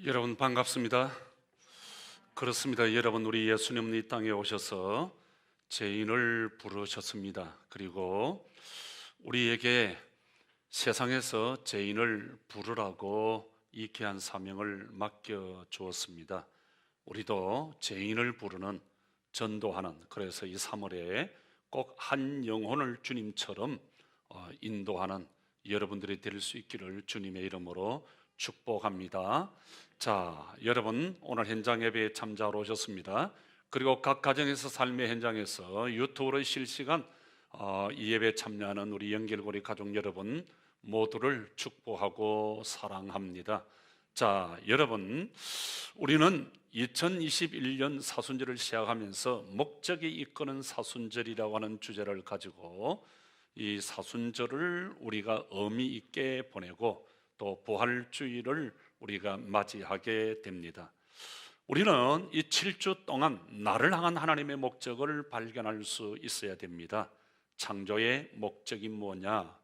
여러분 반갑습니다. 그렇습니다. 여러분, 우리 예수님은 이 땅에 오셔서 죄인을 부르셨습니다. 그리고 우리에게 세상에서 죄인을 부르라고 이 귀한 사명을 맡겨 주었습니다. 우리도 죄인을 부르는, 전도하는, 그래서 이 3월에 꼭 한 영혼을 주님처럼 인도하는 여러분들이 될 수 있기를 주님의 이름으로 축복합니다. 자, 여러분, 오늘 현장 예배에 참여하러 오셨습니다. 그리고 각 가정에서 삶의 현장에서 유튜브로 실시간 이 예배에 참여하는 우리 연결고리 가족 여러분 모두를 축복하고 사랑합니다. 자, 여러분, 우리는 2021년 사순절을 시작하면서 목적이 이끄는 사순절이라고 하는 주제를 가지고 이 사순절을 우리가 의미 있게 보내고 또 부활주의를 우리가 맞이하게 됩니다. 우리는 이 7주 동안 나를 향한 하나님의 목적을 발견할 수 있어야 됩니다. 창조의 목적이 뭐냐,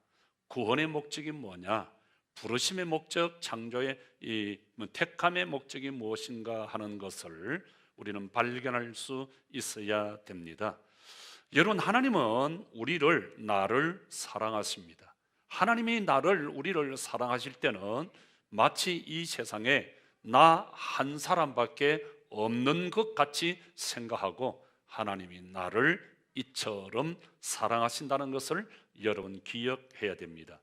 구원의 목적이 뭐냐, 부르심의 목적, 창조의 이 택함의 목적이 무엇인가 하는 것을 우리는 발견할 수 있어야 됩니다. 여러분, 하나님은 나를 사랑하십니다. 하나님이 우리를 사랑하실 때는 마치 이 세상에 나 한 사람밖에 없는 것 같이 생각하고 하나님이 나를 이처럼 사랑하신다는 것을 여러분 기억해야 됩니다.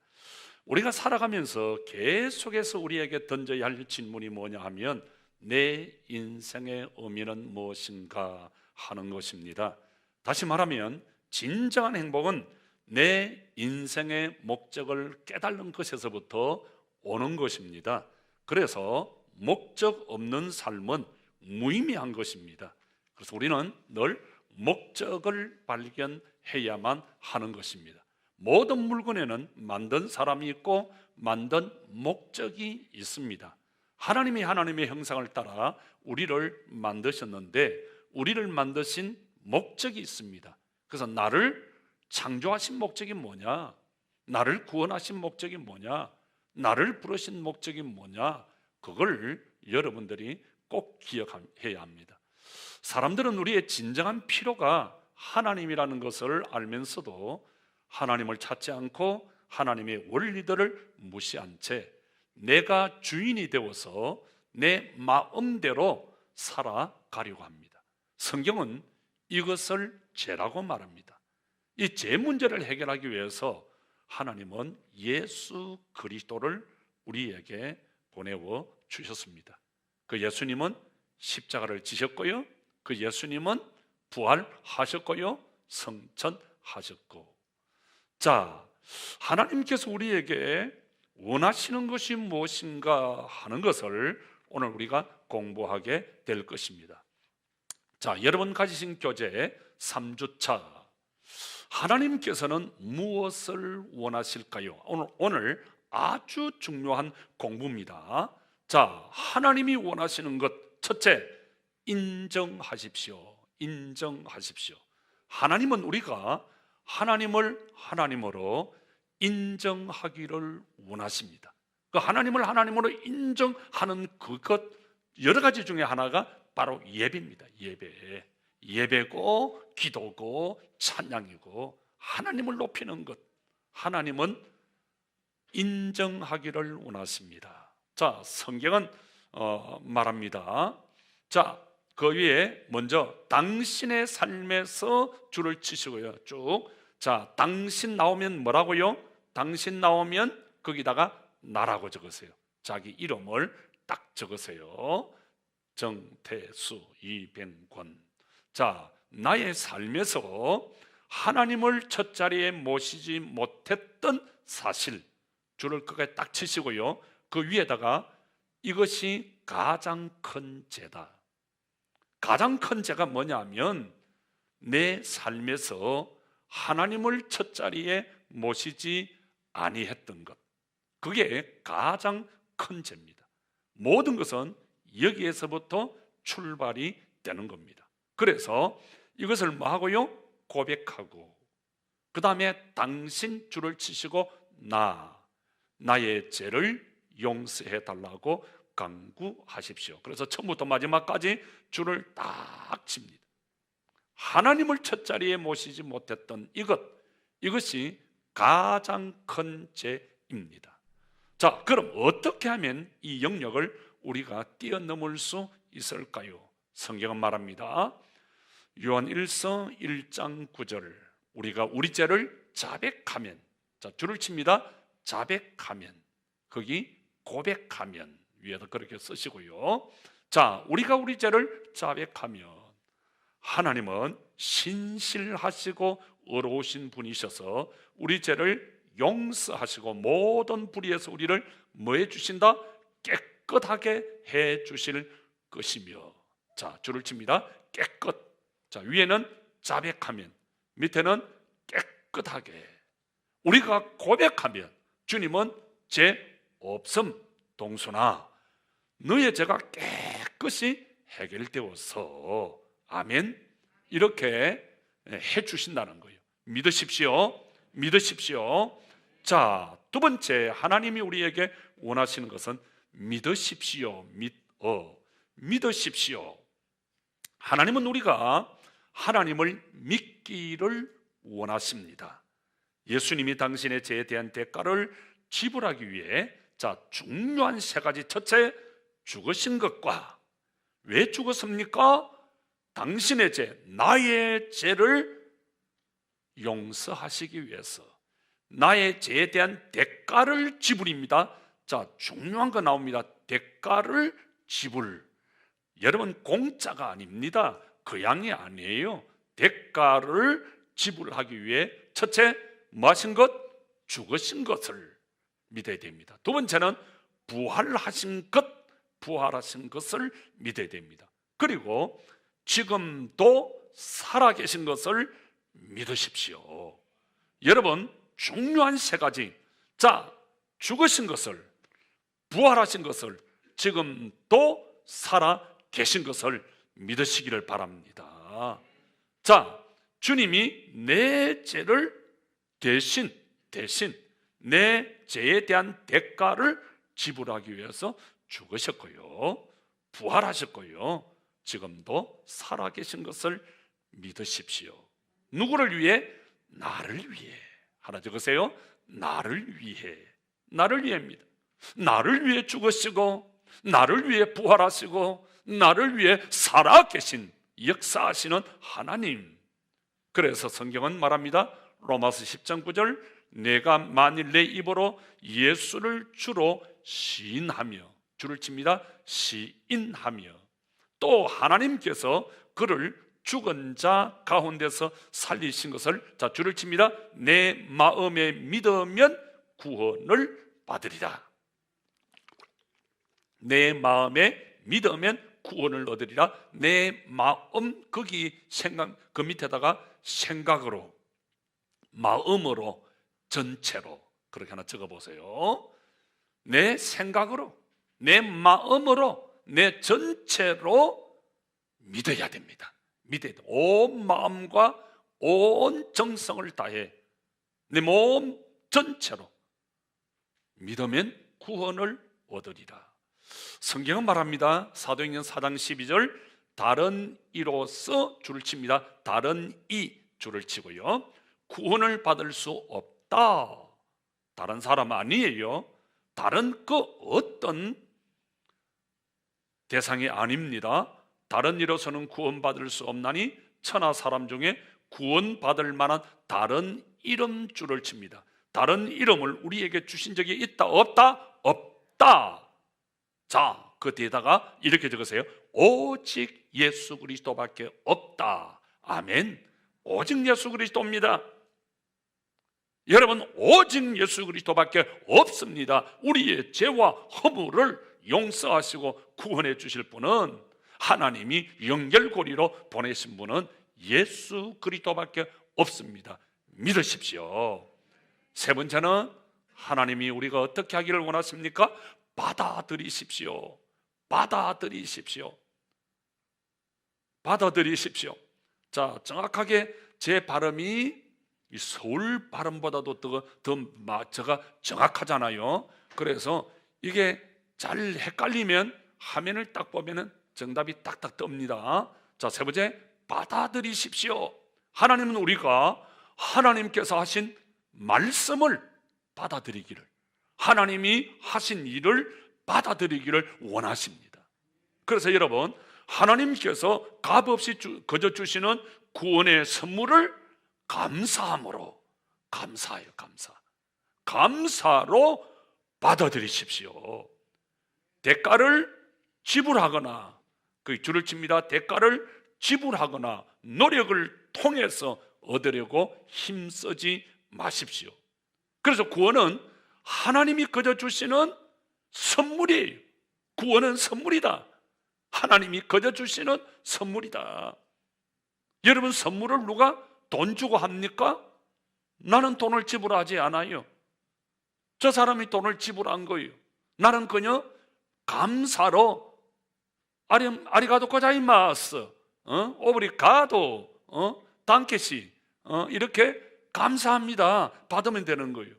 우리가 살아가면서 계속해서 우리에게 던져야 할 질문이 뭐냐 하면 내 인생의 의미는 무엇인가 하는 것입니다. 다시 말하면 진정한 행복은 내 인생의 목적을 깨달는 것에서부터 오는 것입니다. 그래서 목적 없는 삶은 무의미한 것입니다. 그래서 우리는 늘 목적을 발견해야만 하는 것입니다. 모든 물건에는 만든 사람이 있고 만든 목적이 있습니다. 하나님이 하나님의 형상을 따라 우리를 만드셨는데 우리를 만드신 목적이 있습니다. 그래서 나를 창조하신 목적이 뭐냐, 나를 구원하신 목적이 뭐냐, 나를 부르신 목적이 뭐냐, 그걸 여러분들이 꼭 기억해야 합니다. 사람들은 우리의 진정한 필요가 하나님이라는 것을 알면서도 하나님을 찾지 않고 하나님의 원리들을 무시한 채 내가 주인이 되어서 내 마음대로 살아가려고 합니다. 성경은 이것을 죄라고 말합니다. 이 죄 문제를 해결하기 위해서 하나님은 예수 그리스도를 우리에게 보내어 주셨습니다. 그 예수님은 십자가를 지셨고요, 그 예수님은 부활하셨고요, 성천하셨고. 자, 하나님께서 우리에게 원하시는 것이 무엇인가 하는 것을 오늘 우리가 공부하게 될 것입니다. 자, 여러분 가지신 교재 3주차, 하나님께서는 무엇을 원하실까요? 오늘 아주 중요한 공부입니다. 자, 하나님이 원하시는 것, 첫째, 인정하십시오. 인정하십시오. 하나님은 우리가 하나님을 하나님으로 인정하기를 원하십니다. 그 하나님을 하나님으로 인정하는 그것 여러 가지 중에 하나가 바로 예배입니다. 예배고 기도고 찬양이고 하나님을 높이는 것, 하나님은 인정하기를 원하십니다. 자, 성경은 말합니다. 자, 그 위에 먼저 당신의 삶에서 줄을 치시고요, 쭉. 자, 당신 나오면 뭐라고요? 당신 나오면 거기다가 나라고 적으세요. 자기 이름을 딱 적으세요. 정태수, 이병권. 자, 나의 삶에서 하나님을 첫 자리에 모시지 못했던 사실, 줄을 끝까지 딱 치시고요, 그 위에다가 이것이 가장 큰 죄다. 가장 큰 죄가 뭐냐면 내 삶에서 하나님을 첫 자리에 모시지 아니했던 것, 그게 가장 큰 죄입니다. 모든 것은 여기에서부터 출발이 되는 겁니다. 그래서 이것을 뭐 하고요? 고백하고, 그 다음에 당신 줄을 치시고 나의 죄를 용서해 달라고 강구하십시오. 그래서 처음부터 마지막까지 줄을 딱 칩니다. 하나님을 첫 자리에 모시지 못했던 이것이 가장 큰 죄입니다. 자, 그럼 어떻게 하면 이 영역을 우리가 뛰어넘을 수 있을까요? 성경은 말합니다. 요한 1서 1장 9절, 우리가 우리 죄를 자백하면, 자, 줄을 칩니다. 자백하면, 거기 고백하면 위에도 그렇게 쓰시고요. 자, 우리가 우리 죄를 자백하면 하나님은 신실하시고 의로우신 분이셔서 우리 죄를 용서하시고 모든 불의에서 우리를 뭐 해주신다? 깨끗하게 해주실 것이며, 자, 줄을 칩니다. 깨끗. 자, 위에는 자백하면, 밑에는 깨끗하게. 우리가 고백하면 주님은 죄 없음 동순아, 너의 죄가 깨끗이 해결되어서, 아멘, 이렇게 해주신다는 거예요. 믿으십시오. 믿으십시오. 자, 두 번째, 하나님이 우리에게 원하시는 것은 믿으십시오. 믿으십시오. 하나님은 우리가 하나님을 믿기를 원하십니다. 예수님이 당신의 죄에 대한 대가를 지불하기 위해, 자, 중요한 세 가지. 첫째, 죽으신 것과, 왜 죽었습니까? 당신의 죄, 나의 죄를 용서하시기 위해서, 나의 죄에 대한 대가를 지불입니다. 자, 중요한 거 나옵니다. 대가를 지불. 여러분, 공짜가 아닙니다. 그 양이 아니에요. 대가를 지불하기 위해 첫째, 뭐 하신 것? 죽으신 것을 믿어야 됩니다. 두 번째는 부활하신 것을 믿어야 됩니다. 그리고 지금도 살아계신 것을 믿으십시오. 여러분, 중요한 세 가지. 자, 죽으신 것을, 부활하신 것을, 지금도 살아계신 것을 믿으시기를 바랍니다. 자, 주님이 내 죄를 대신 내 죄에 대한 대가를 지불하기 위해서 죽으셨고요, 부활하셨고요, 지금도 살아계신 것을 믿으십시오. 누구를 위해? 나를 위해. 하나 적으세요. 나를 위해. 나를 위해입니다. 나를 위해 죽으시고, 나를 위해 부활하시고, 나를 위해 살아계신, 역사하시는 하나님. 그래서 성경은 말합니다. 로마서 10장 9절, 내가 만일 내 입으로 예수를 주로 시인하며, 줄을 칩니다. 시인하며, 또 하나님께서 그를 죽은 자 가운데서 살리신 것을, 자, 줄을 칩니다. 내 마음에 믿으면 구원을 받으리라. 내 마음에 믿으면 구원을 얻으리라. 내 마음, 거기 생각, 그 밑에다가 생각으로, 마음으로, 전체로, 그렇게 하나 적어보세요. 내 생각으로, 내 마음으로, 내 전체로 믿어야 됩니다. 믿어야 돼. 온 마음과 온 정성을 다해 내 몸 전체로 믿으면 구원을 얻으리라. 성경은 말합니다. 사도행전 4장 12절, 다른 이로서 줄을 칩니다. 다른 이, 줄을 치고요, 구원을 받을 수 없다. 다른 사람 아니에요. 다른 그 어떤 대상이 아닙니다. 다른 이로서는 구원받을 수 없나니 천하 사람 중에 구원받을 만한 다른 이름, 줄을 칩니다. 다른 이름을 우리에게 주신 적이 있다? 없다? 없다. 자, 그 뒤에다가 이렇게 적으세요. 오직 예수 그리스도밖에 없다. 아멘. 오직 예수 그리스도입니다. 여러분, 오직 예수 그리스도밖에 없습니다. 우리의 죄와 허물을 용서하시고 구원해 주실 분은, 하나님이 연결고리로 보내신 분은 예수 그리스도밖에 없습니다. 믿으십시오. 세 번째는 하나님이 우리가 어떻게 하기를 원하십니까? 받아들이십시오. 받아들이십시오. 받아들이십시오. 자, 정확하게 제 발음이 이 서울 발음보다도 제가 정확하잖아요. 그래서 이게 잘 헷갈리면 화면을 딱 보면은 정답이 딱딱 뜹니다. 자, 세 번째, 받아들이십시오. 하나님은 우리가 하나님께서 하신 말씀을 받아들이기를, 하나님이 하신 일을 받아들이기를 원하십니다. 그래서 여러분, 하나님께서 값없이 거저 주시는 구원의 선물을 감사함으로, 감사해요, 감사로 받아들이십시오. 대가를 지불하거나, 그 줄을 칩니다. 대가를 지불하거나 노력을 통해서 얻으려고 힘쓰지 마십시오. 그래서 구원은 하나님이 거저 주시는 선물이에요. 구원은 선물이다. 하나님이 거저 주시는 선물이다. 여러분, 선물을 누가 돈 주고 합니까? 나는 돈을 지불하지 않아요. 저 사람이 돈을 지불한 거예요. 나는 그냥 감사로 아리가토 고자이마스, 오브리가도, 단케시, 이렇게 감사합니다 받으면 되는 거예요.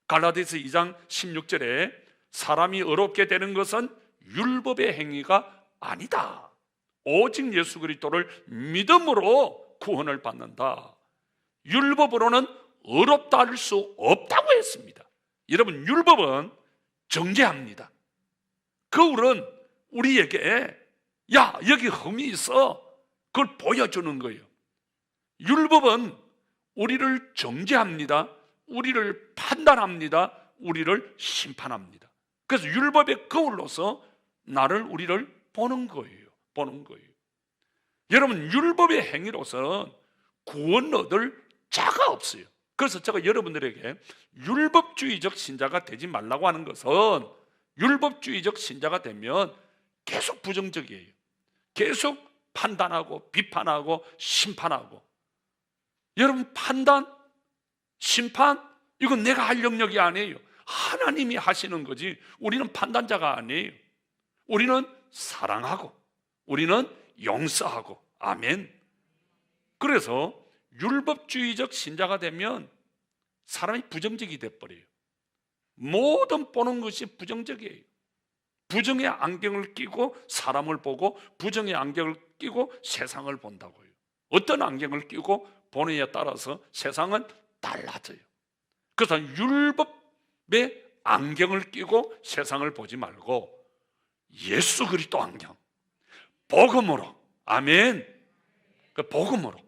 갈라디아서 2장 16절에 사람이 의롭게 되는 것은 율법의 행위가 아니다. 오직 예수 그리스도를 믿음으로 구원을 받는다. 율법으로는 의롭다 할 수 없다고 했습니다. 여러분, 율법은 정죄합니다. 거울은 우리에게 야, 여기 흠이 있어, 그걸 보여주는 거예요. 율법은 우리를 정죄합니다. 우리를 판단합니다. 우리를 심판합니다. 그래서 율법의 거울로서 우리를 보는 거예요. 여러분, 율법의 행위로서는 구원 얻을 자가 없어요. 그래서 제가 여러분들에게 율법주의적 신자가 되지 말라고 하는 것은, 율법주의적 신자가 되면 계속 부정적이에요. 계속 판단하고 비판하고 심판하고. 여러분, 판단, 심판, 이건 내가 할 영역이 아니에요. 하나님이 하시는 거지. 우리는 판단자가 아니에요. 우리는 사랑하고, 우리는 용서하고. 아멘. 그래서 율법주의적 신자가 되면 사람이 부정적이 돼버려요. 모든 보는 것이 부정적이에요. 부정의 안경을 끼고 사람을 보고, 부정의 안경을 끼고 세상을 본다고요. 어떤 안경을 끼고 보느냐에 따라서 세상은 달라져요. 그래서 율법의 안경을 끼고 세상을 보지 말고 예수 그리스도 안경, 복음으로, 아멘, 그 복음으로,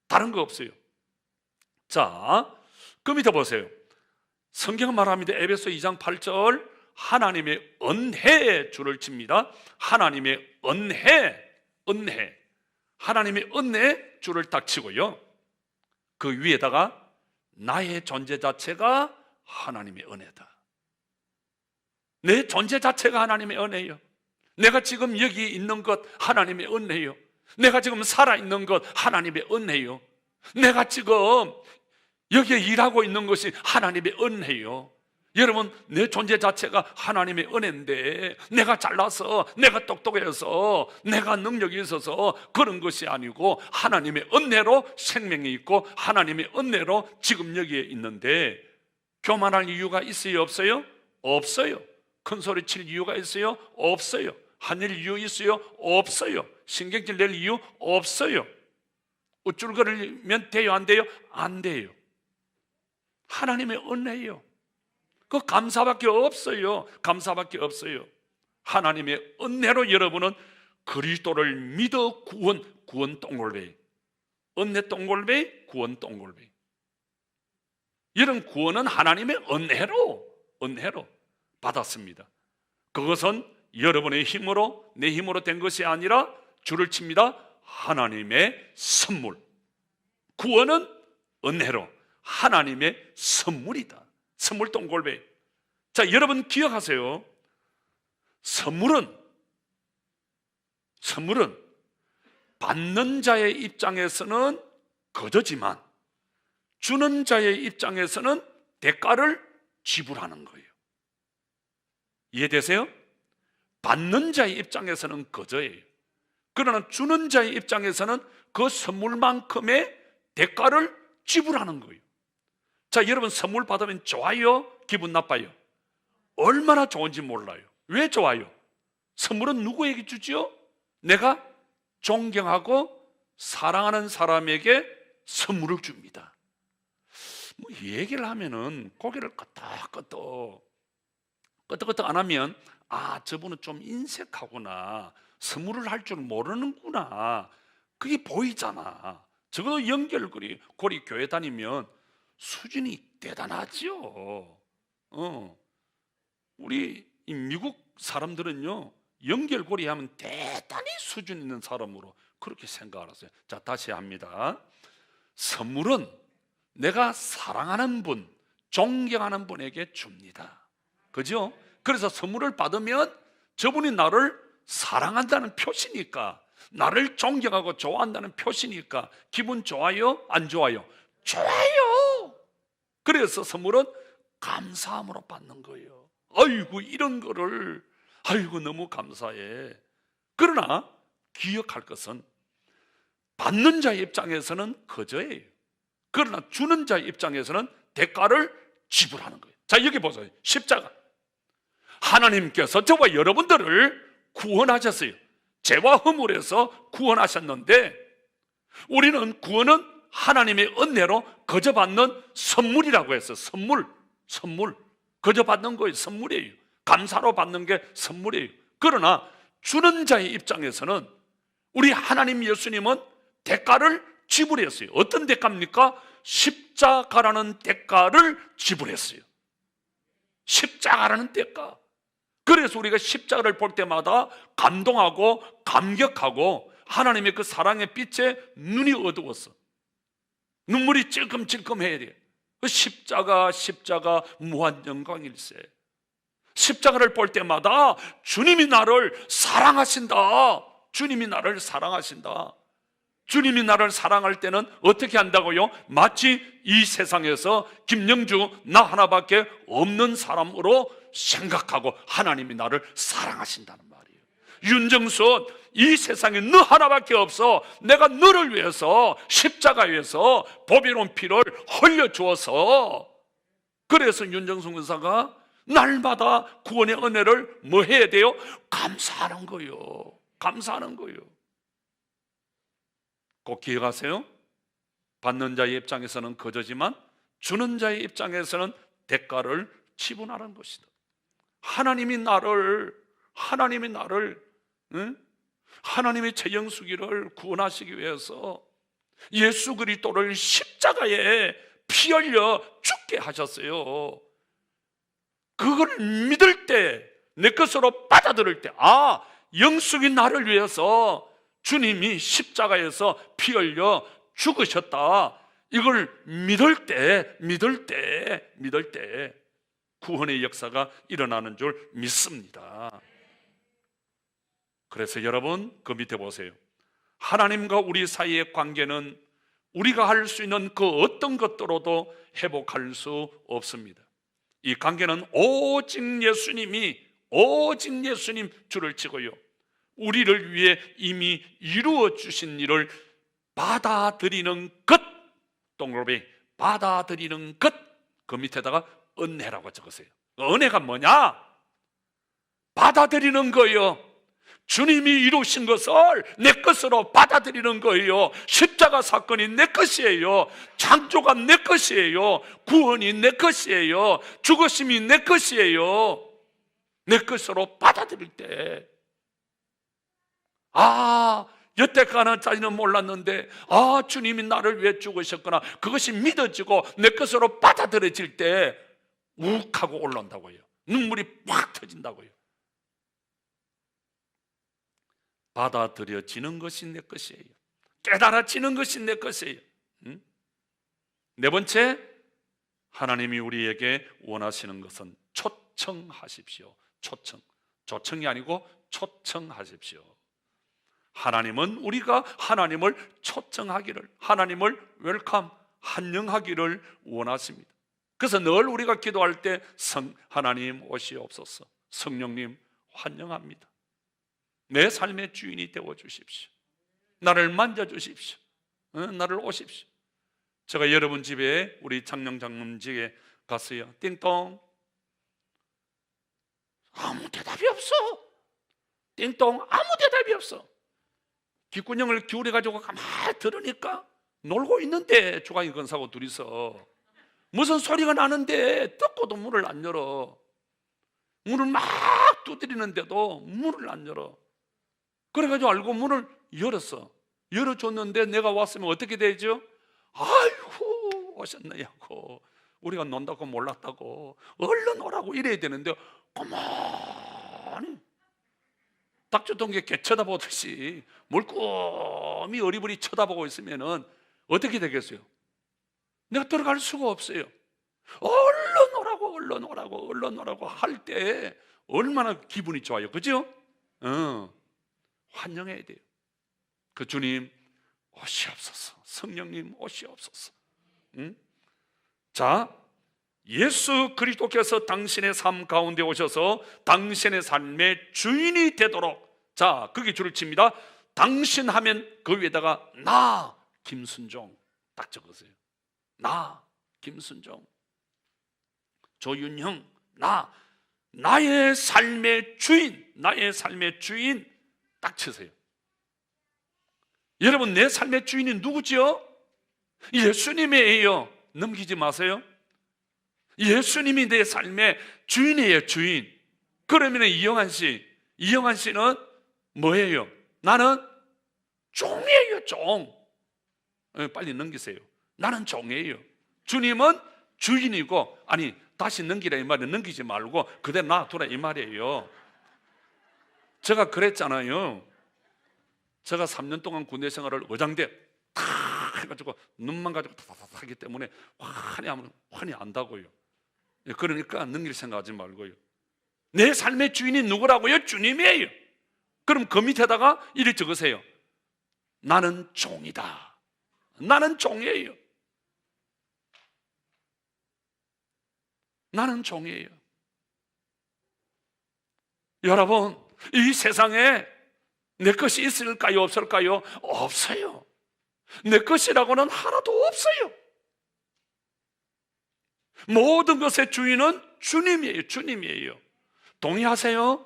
다른 거 없어요. 자, 그 밑에 보세요. 성경은 말합니다. 에베소 2장 8절, 하나님의 은혜의 줄을 칩니다. 하나님의 은혜, 하나님의 은혜 줄을 딱 치고요, 그 위에다가 나의 존재 자체가 하나님의 은혜다. 내 존재 자체가 하나님의 은혜예요. 내가 지금 여기 있는 것 하나님의 은혜예요. 내가 지금 살아있는 것 하나님의 은혜예요. 내가 지금 여기에 일하고 있는 것이 하나님의 은혜예요. 여러분, 내 존재 자체가 하나님의 은혜인데, 내가 잘나서, 내가 똑똑해서, 내가 능력이 있어서 그런 것이 아니고 하나님의 은혜로 생명이 있고 하나님의 은혜로 지금 여기에 있는데, 교만할 이유가 있어요, 없어요? 없어요. 큰 소리 칠 이유가 있어요? 없어요. 화낼 이유 있어요? 없어요. 신경질 낼 이유 없어요. 우쭐거리면 돼요, 안 돼요? 안 돼요. 하나님의 은혜예요. 그 감사밖에 없어요. 감사밖에 없어요. 하나님의 은혜로 여러분은 그리스도를 믿어 구원 동골배, 은혜 동골배, 구원 동골배. 이런 구원은 하나님의 은혜로 받았습니다. 그것은 여러분의 힘으로, 내 힘으로 된 것이 아니라 줄을 칩니다. 하나님의 선물. 구원은 은혜로 하나님의 선물이다. 선물 동골배. 자, 여러분 기억하세요. 선물은 받는 자의 입장에서는 거저지만 주는 자의 입장에서는 대가를 지불하는 거예요. 이해되세요? 받는 자의 입장에서는 거저예요. 그러나 주는 자의 입장에서는 그 선물만큼의 대가를 지불하는 거예요. 자, 여러분 선물 받으면 좋아요? 기분 나빠요? 얼마나 좋은지 몰라요. 왜 좋아요? 선물은 누구에게 주지요? 내가 존경하고 사랑하는 사람에게 선물을 줍니다. 이 얘기를 하면은 고개를 끄덕끄덕 안 하면, 아, 저분은 좀 인색하구나, 선물을 할 줄 모르는구나, 그게 보이잖아. 적어도 연결고리 교회 다니면 수준이 대단하지요. 우리 이 미국 사람들은요, 연결고리 하면 대단히 수준 있는 사람으로 그렇게 생각을 하세요. 자, 다시 합니다. 선물은 내가 사랑하는 분, 존경하는 분에게 줍니다. 그죠? 그래서 선물을 받으면 저분이 나를 사랑한다는 표시니까, 나를 존경하고 좋아한다는 표시니까 기분 좋아요? 안 좋아요? 좋아요. 그래서 선물은 감사함으로 받는 거예요. 아이고, 이런 거를, 아이고, 너무 감사해. 그러나 기억할 것은 받는 자의 입장에서는 거저예요. 그러나 주는 자의 입장에서는 대가를 지불하는 거예요. 자, 여기 보세요. 십자가. 하나님께서 저와 여러분들을 구원하셨어요. 죄와 허물에서 구원하셨는데, 우리는 구원은 하나님의 은혜로 거저 받는 선물이라고 했어요. 선물. 거저 받는 거예요. 선물이에요. 감사로 받는 게 선물이에요. 그러나 주는 자의 입장에서는 우리 하나님 예수님은 대가를 지불했어요. 어떤 대가입니까? 십자가라는 대가를 지불했어요. 십자가라는 대가. 그래서 우리가 십자가를 볼 때마다 감동하고 감격하고 하나님의 그 사랑의 빛에 눈이 어두웠어. 눈물이 찔끔찔끔해야 돼. 그 십자가 무한 영광일세. 십자가를 볼 때마다 주님이 나를 사랑하신다. 주님이 나를 사랑하신다. 주님이 나를 사랑할 때는 어떻게 한다고요? 마치 이 세상에서 김영주 나 하나밖에 없는 사람으로 생각하고 하나님이 나를 사랑하신다는 말이에요. 윤정수, 이 세상에 너 하나밖에 없어. 내가 너를 위해서 십자가에서 보배로운 피를 흘려주어서, 그래서 윤정수 의사가 날마다 구원의 은혜를 뭐 해야 돼요? 감사하는 거예요. 감사하는 거예요. 꼭 기억하세요. 받는 자의 입장에서는 거저지만 주는 자의 입장에서는 대가를 지불하는 것이다. 하나님이 나를 하나님의 재영수기를 구원하시기 위해서 예수 그리스도를 십자가에 피 흘려 죽게 하셨어요. 그걸 믿을 때, 내 것으로 받아들일 때, 아, 영숙이 나를 위해서 주님이 십자가에서 피 흘려 죽으셨다, 이걸 믿을 때 구원의 역사가 일어나는 줄 믿습니다. 그래서 여러분, 그 밑에 보세요. 하나님과 우리 사이의 관계는 우리가 할 수 있는 그 어떤 것들로도 회복할 수 없습니다. 이 관계는 오직 예수님 줄을 치고요, 우리를 위해 이미 이루어 주신 일을 받아들이는 것, 동그라미 받아들이는 것, 그 밑에다가 은혜라고 적으세요. 은혜가 뭐냐? 받아들이는 거예요. 주님이 이루신 것을 내 것으로 받아들이는 거예요. 십자가 사건이 내 것이에요. 창조가 내 것이에요. 구원이 내 것이에요. 죽으심이 내 것이에요. 내 것으로 받아들일 때, 아, 여태까지는 몰랐는데, 아, 주님이 나를 위해 죽으셨구나, 그것이 믿어지고 내 것으로 받아들여질 때 욱하고 올라온다고요. 눈물이 팍 터진다고요. 받아들여지는 것이 내 것이에요. 깨달아지는 것이 내 것이에요. 네 번째, 하나님이 우리에게 원하시는 것은 초청하십시오. 조청이 아니고 초청하십시오. 하나님은 우리가 하나님을 초청하기를, 하나님을 웰컴, 환영하기를 원하십니다. 그래서 늘 우리가 기도할 때 하나님 오시옵소서, 성령님 환영합니다. 내 삶의 주인이 되어주십시오. 나를 만져주십시오. 나를 오십시오. 제가 여러분 집에, 우리 창녕 장로님 집에 갔어요. 띵동, 아무 대답이 없어. 띵동, 아무 대답이 없어. 귓구녕을 기울여가지고 가만히 들으니까 놀고 있는데 주광이 권사하고 둘이서 무슨 소리가 나는데 듣고도 문을 안 열어. 문을 막 두드리는데도 문을 안 열어. 그래가지고 알고 문을 열었어. 열어줬는데 내가 왔으면 어떻게 되죠? 아이고 오셨느냐고, 우리가 논다고 몰랐다고, 얼른 오라고 이래야 되는데 가만히 닥쳐동게 개 쳐다보듯이 물고미 어리버리 쳐다보고 있으면은 어떻게 되겠어요? 내가 들어갈 수가 없어요. 얼른 오라고 얼른 오라고 얼른 오라고 할 때 얼마나 기분이 좋아요, 그죠? 환영해야 돼요. 그 주님 오시옵소서, 성령님 오시옵소서. 자, 예수 그리스도께서 당신의 삶 가운데 오셔서 당신의 삶의 주인이 되도록, 자, 그게 줄을 칩니다. 당신 하면 그 위에다가 나 김순종 딱 적으세요. 나 김순종, 조윤형, 나의 삶의 주인, 나의 삶의 주인 딱 치세요. 여러분, 내 삶의 주인이 누구지요? 예수님이에요. 넘기지 마세요. 예수님이 내 삶의 주인이에요, 주인. 그러면 이영환 씨는 뭐예요? 나는 종이에요, 종. 빨리 넘기세요. 나는 종이에요. 주님은 주인이고, 아니 다시 넘기라 이 말이에요. 넘기지 말고 그대로 놔두라 이 말이에요. 제가 그랬잖아요. 제가 3년 동안 군대 생활을 어장대 탁 해가지고 눈만 가지고 탁탁탁 하기 때문에 환히 안다고요. 그러니까 넘길 생각하지 말고요. 내 삶의 주인이 누구라고요? 주님이에요. 그럼 그 밑에다가 이렇게 적으세요. 나는 종이다. 나는 종이에요. 나는 종이에요. 여러분, 이 세상에 내 것이 있을까요? 없을까요? 없어요. 내 것이라고는 하나도 없어요. 모든 것의 주인은 주님이에요. 주님이에요. 동의하세요?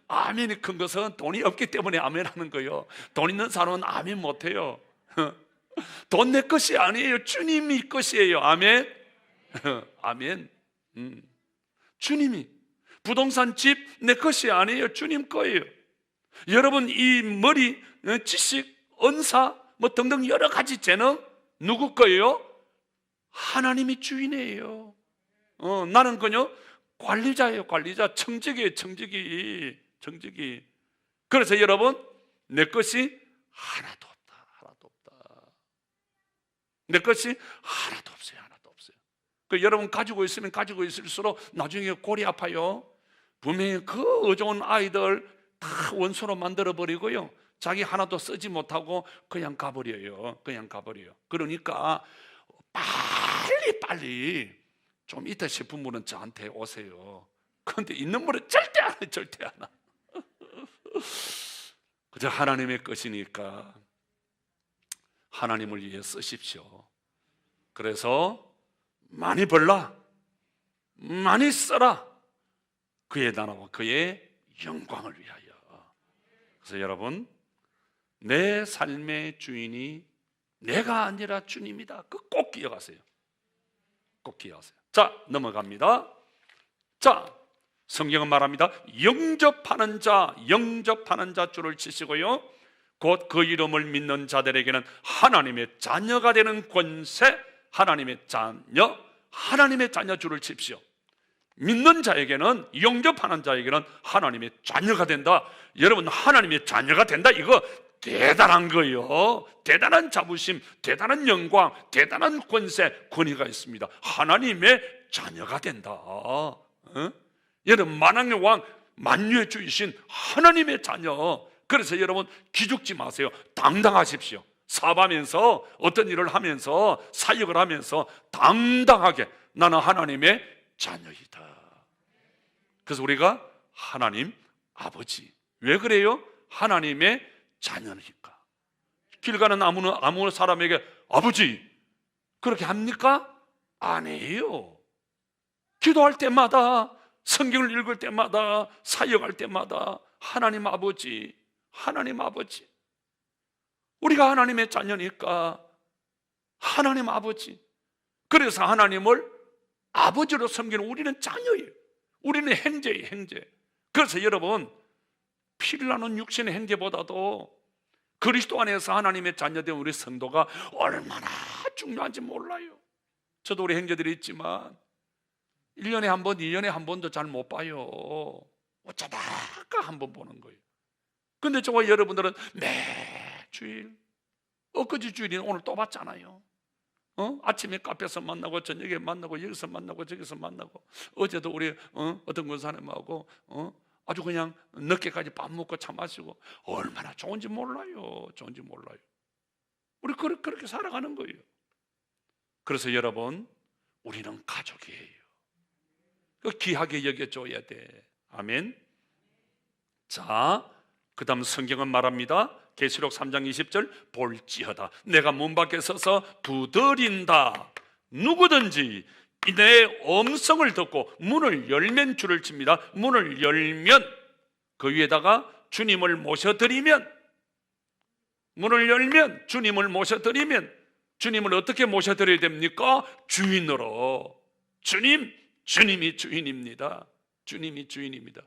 아멘이 큰 것은 돈이 없기 때문에 아멘하는 거예요. 돈 있는 사람은 아멘 못해요. 돈 내 것이 아니에요. 주님이 것이에요. 아멘. 아멘. 주님이, 부동산 집 내 것이 아니에요. 주님 거예요. 여러분, 이 머리, 지식, 은사 뭐 등등 여러 가지 재능 누구 거예요? 하나님이 주인이에요. 나는 그냥 관리자예요. 관리자. 청지기예요. 청지기. 그래서 여러분, 내 것이 하나도 없다. 하나도 없다. 내 것이 하나도 없어요. 하나도 없어요. 그 여러분 가지고 있으면 가지고 있을수록 나중에 골이 아파요. 분명히 그 어좋은 아이들 다 원수로 만들어버리고요, 자기 하나도 쓰지 못하고 그냥 가버려요. 그냥 가버려요. 그러니까 빨리 좀 이따 싶은 분은 저한테 오세요. 그런데 있는 분은 절대 안 해. 절대 안 해. 그저 하나님의 것이니까 하나님을 위해 쓰십시오. 그래서 많이 벌라, 많이 써라. 그의 나라와 그의 영광을 위하여. 그래서 여러분, 내 삶의 주인이 내가 아니라 주님이다. 그 꼭 기억하세요. 꼭 기억하세요. 자, 넘어갑니다. 자, 성경은 말합니다. 영접하는 자 줄을 치시고요, 곧 그 이름을 믿는 자들에게는 하나님의 자녀가 되는 권세, 하나님의 자녀 줄을 칩시오. 믿는 자에게는, 영접하는 자에게는 하나님의 자녀가 된다. 여러분, 하나님의 자녀가 된다, 이거 대단한 거예요. 대단한 자부심, 대단한 영광, 대단한 권세, 권위가 있습니다. 하나님의 자녀가 된다. 여러분, 만왕의 왕, 만유의 주이신 하나님의 자녀. 그래서 여러분, 기죽지 마세요. 당당하십시오. 사업하면서, 어떤 일을 하면서, 사역을 하면서 당당하게 나는 하나님의 자녀이다. 그래서 우리가 하나님 아버지, 왜 그래요? 하나님의 자녀니까. 길 가는 아무 사람에게 아버지 그렇게 합니까? 안 해요. 기도할 때마다 성경을 읽을 때마다, 사역할 때마다 하나님 아버지, 하나님 아버지, 우리가 하나님의 자녀니까 하나님 아버지, 그래서 하나님을 아버지로 섬기는 우리는 자녀예요. 우리는 형제예요, 형제. 그래서 여러분, 피를 나눈 육신의 형제보다도 그리스도 안에서 하나님의 자녀된 우리 성도가 얼마나 중요한지 몰라요. 저도 우리 형제들이 있지만 1년에 한 번, 2년에 한 번도 잘 못 봐요. 어쩌다가 한 번 보는 거예요. 근데 저와 여러분들은 매주일, 엊그제 주일이 오늘 또 봤잖아요. 아침에 카페에서 만나고, 저녁에 만나고, 여기서 만나고, 저기서 만나고, 어제도 우리 어떤 권사님하고 아주 그냥 늦게까지 밥 먹고 차 마시고, 얼마나 좋은지 몰라요. 좋은지 몰라요. 우리 그렇게 살아가는 거예요. 그래서 여러분, 우리는 가족이에요. 귀하게 여겨줘야 돼. 아멘. 자, 그 다음 성경은 말합니다. 계시록 3장 20절, 볼지어다 내가 문 밖에 서서 두드린다. 누구든지 내 음성을 듣고 문을 열면 줄을 칩니다. 문을 열면 그 위에다가 주님을 모셔드리면, 문을 열면 주님을 모셔드리면, 주님을 어떻게 모셔드려야 됩니까? 주인으로. 주님이 주인입니다. 주님이 주인입니다.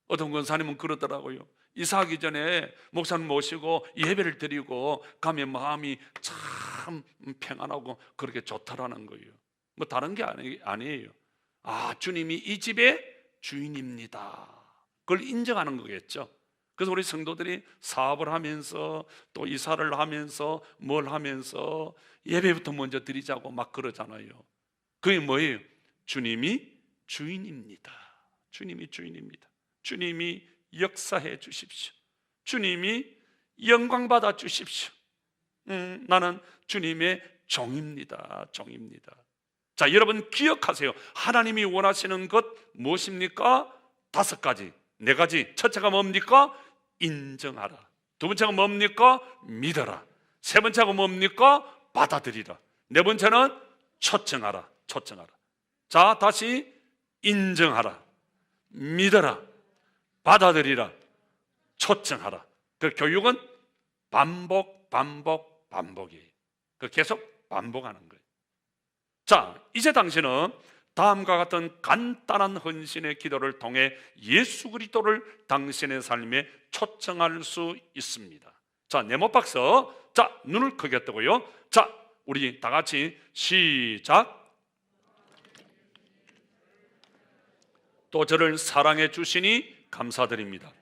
어떤 권사님은 그러더라고요. 이사하기 전에 목사님 모시고 예배를 드리고 가면 마음이 참 평안하고 그렇게 좋더라는 거예요. 뭐 다른 게 아니에요. 주님이 이 집의 주인입니다. 그걸 인정하는 거겠죠. 그래서 우리 성도들이 사업을 하면서 또 이사를 하면서 뭘 하면서 예배부터 먼저 드리자고 막 그러잖아요. 그게 뭐예요? 주님이 주인입니다. 주님이 주인입니다. 주님이 역사해 주십시오. 주님이 영광 받아 주십시오. 나는 주님의 종입니다. 종입니다. 자, 여러분 기억하세요. 하나님이 원하시는 것 무엇입니까? 5가지, 4가지. 첫째가 뭡니까? 인정하라. 두 번째가 뭡니까? 믿어라. 세 번째가 뭡니까? 받아들이라. 네 번째는 초청하라. 초청하라. 자, 다시 인정하라, 믿어라, 받아들이라, 초청하라. 그 교육은 반복이에요. 그 계속 반복하는 거예요. 자, 이제 당신은 다음과 같은 간단한 헌신의 기도를 통해 예수 그리스도를 당신의 삶에 초청할 수 있습니다. 자, 네모박스. 자, 눈을 크게 뜨고요. 자, 우리 다 같이 시작. 또 저를 사랑해 주시니 감사드립니다.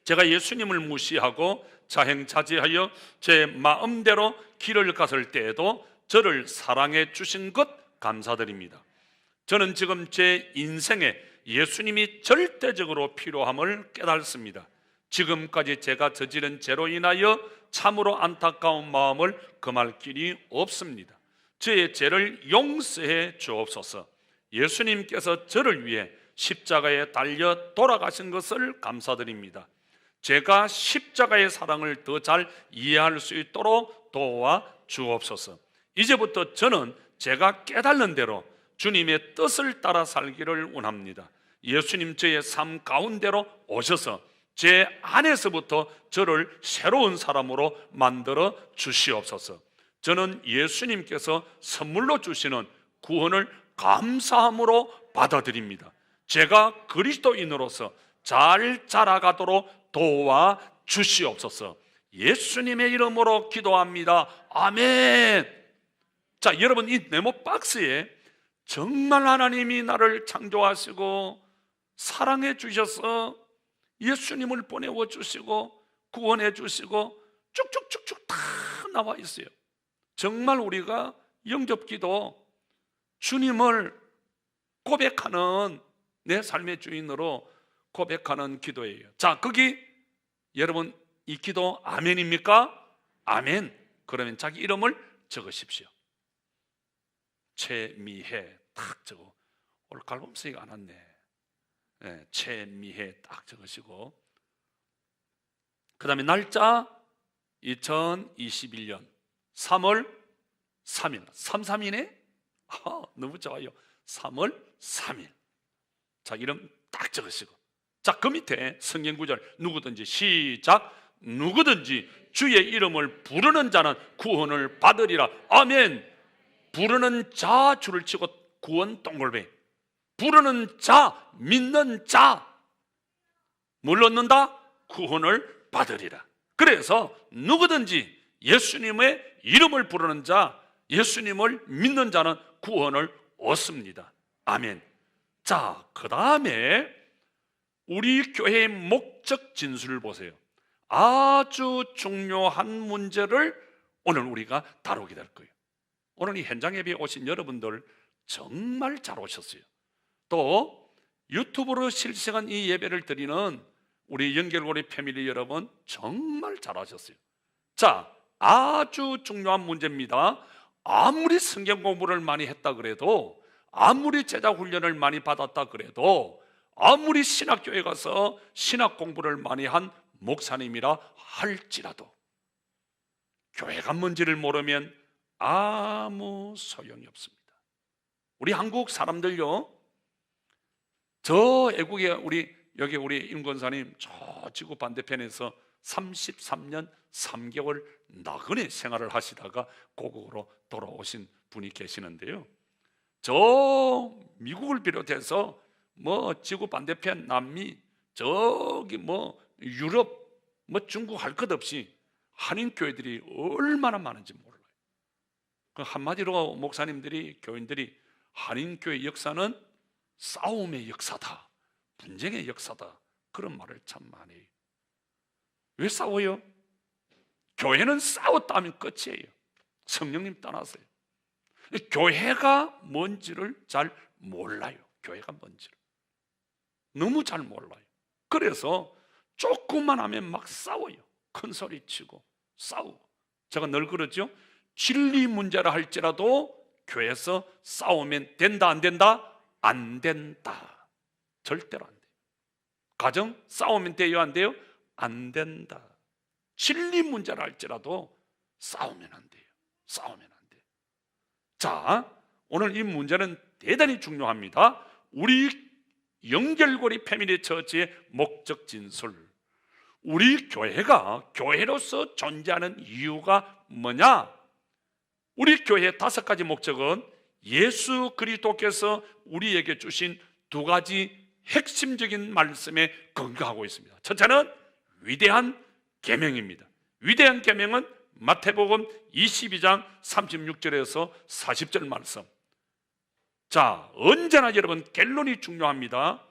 제가 예수님을 무시하고 자행자제하여 제 마음대로 길을 갔을 때에도 저를 사랑해 주신 것 감사드립니다. 저는 지금 제 인생에 예수님이 절대적으로 필요함을 깨닫습니다. 지금까지 제가 저지른 죄로 인하여 참으로 안타까운 마음을 금할 길이 없습니다. 저의 죄를 용서해 주옵소서. 예수님께서 저를 위해 십자가에 달려 돌아가신 것을 감사드립니다. 제가 십자가의 사랑을 더 잘 이해할 수 있도록 도와 주옵소서. 이제부터 저는 제가 깨달는 대로 주님의 뜻을 따라 살기를 원합니다. 예수님 저의 삶 가운데로 오셔서 제 안에서부터 저를 새로운 사람으로 만들어 주시옵소서. 저는 예수님께서 선물로 주시는 구원을 감사함으로 받아들입니다. 제가 그리스도인으로서 잘 자라가도록 도와 주시옵소서. 예수님의 이름으로 기도합니다. 아멘. 자, 여러분, 이 네모 박스에 정말 하나님이 나를 창조하시고 사랑해 주셔서 예수님을 보내워 주시고 구원해 주시고 쭉쭉쭉쭉 다 나와 있어요. 정말 우리가 영접기도 주님을 고백하는, 내 삶의 주인으로 고백하는 기도예요. 자, 거기 여러분 이 기도 아멘입니까? 아멘. 그러면 자기 이름을 적으십시오. 최미혜 딱 적어. 오늘 갈범스가 안 왔네. 네, 최미혜 딱 적으시고, 그 다음에 날짜 2021년 3월 3일 33이네? 너무 좋아요. 3월 3일. 자, 이름 딱 적으시고, 자, 그 밑에 성경 구절 누구든지, 시작, 누구든지 주의 이름을 부르는 자는 구원을 받으리라. 아멘. 부르는 자 줄을 치고 구원 동글뱅이. 부르는 자, 믿는 자, 뭘 얻는다? 구원을 받으리라. 그래서 누구든지 예수님의 이름을 부르는 자, 예수님을 믿는 자는 구원을 얻습니다. 아멘. 자, 그 다음에 우리 교회의 목적 진술을 보세요. 아주 중요한 문제를 오늘 우리가 다루게 될 거예요. 오늘 이 현장 예배에 오신 여러분들 정말 잘 오셨어요. 또 유튜브로 실시간 이 예배를 드리는 우리 연결고리 패밀리 여러분 정말 잘하셨어요. 자, 아주 중요한 문제입니다. 아무리 성경 공부를 많이 했다 그래도, 아무리 제자 훈련을 많이 받았다 그래도, 아무리 신학교에 가서 신학 공부를 많이 한 목사님이라 할지라도 교회가 뭔지를 모르면 아무 소용이 없습니다. 우리 한국 사람들요, 저 애국에 여기 우리 임 권사님 저 지구 반대편에서 33년 3개월 나그네 생활을 하시다가 고국으로 돌아오신 분이 계시는데요, 저 미국을 비롯해서 뭐 지구 반대편 남미, 저기 뭐 유럽, 뭐 중국 할 것 없이 한인 교회들이 얼마나 많은지 몰라요. 그 한마디로 목사님들이, 교인들이 한인 교회 역사는 싸움의 역사다, 분쟁의 역사다, 그런 말을 참 많이 해요. 왜 싸워요? 교회는 싸웠다 하면 끝이에요. 성령님 떠나세요. 교회가 뭔지를 잘 몰라요. 교회가 뭔지를 너무 잘 몰라요. 그래서 조금만 하면 막 싸워요. 큰 소리 치고 싸우고. 제가 늘 그러죠. 진리 문제라 할지라도 교회에서 싸우면 된다 안 된다? 안 된다. 절대로 안 돼요. 가정 싸우면 돼요 안 돼요? 안 된다. 진리 문제라 할지라도 싸우면 안 돼요. 싸우면 안 돼요. 자, 오늘 이 문제는 대단히 중요합니다. 우리 연결고리 패밀리 처치의 목적 진술, 우리 교회가 교회로서 존재하는 이유가 뭐냐? 우리 교회의 5가지 목적은 예수 그리스도께서 우리에게 주신 2가지 핵심적인 말씀에 근거하고 있습니다. 첫째는 위대한 계명입니다. 위대한 계명은 마태복음 22장 36절에서 40절 말씀. 자, 언제나 여러분 결론이 중요합니다.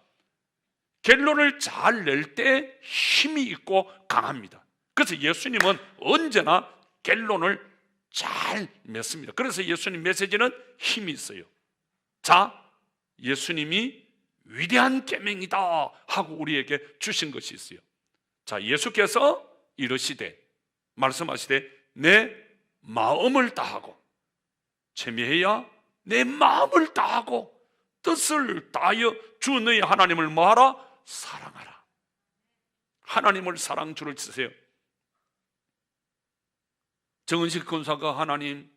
결론을 잘 낼 때 힘이 있고 강합니다. 그래서 예수님은 언제나 결론을 잘 맺습니다. 그래서 예수님 메시지는 힘이 있어요. 자, 예수님이 위대한 계명이다 하고 우리에게 주신 것이 있어요. 자, 예수께서 이르시되, 말씀하시되, 내 마음을 다하고, 체미해야 내 마음을 다하고 뜻을 다하여 주 너희 하나님을 뭐하라? 사랑하라. 하나님을 사랑 줄을 치세요. 정은식 권사가 하나님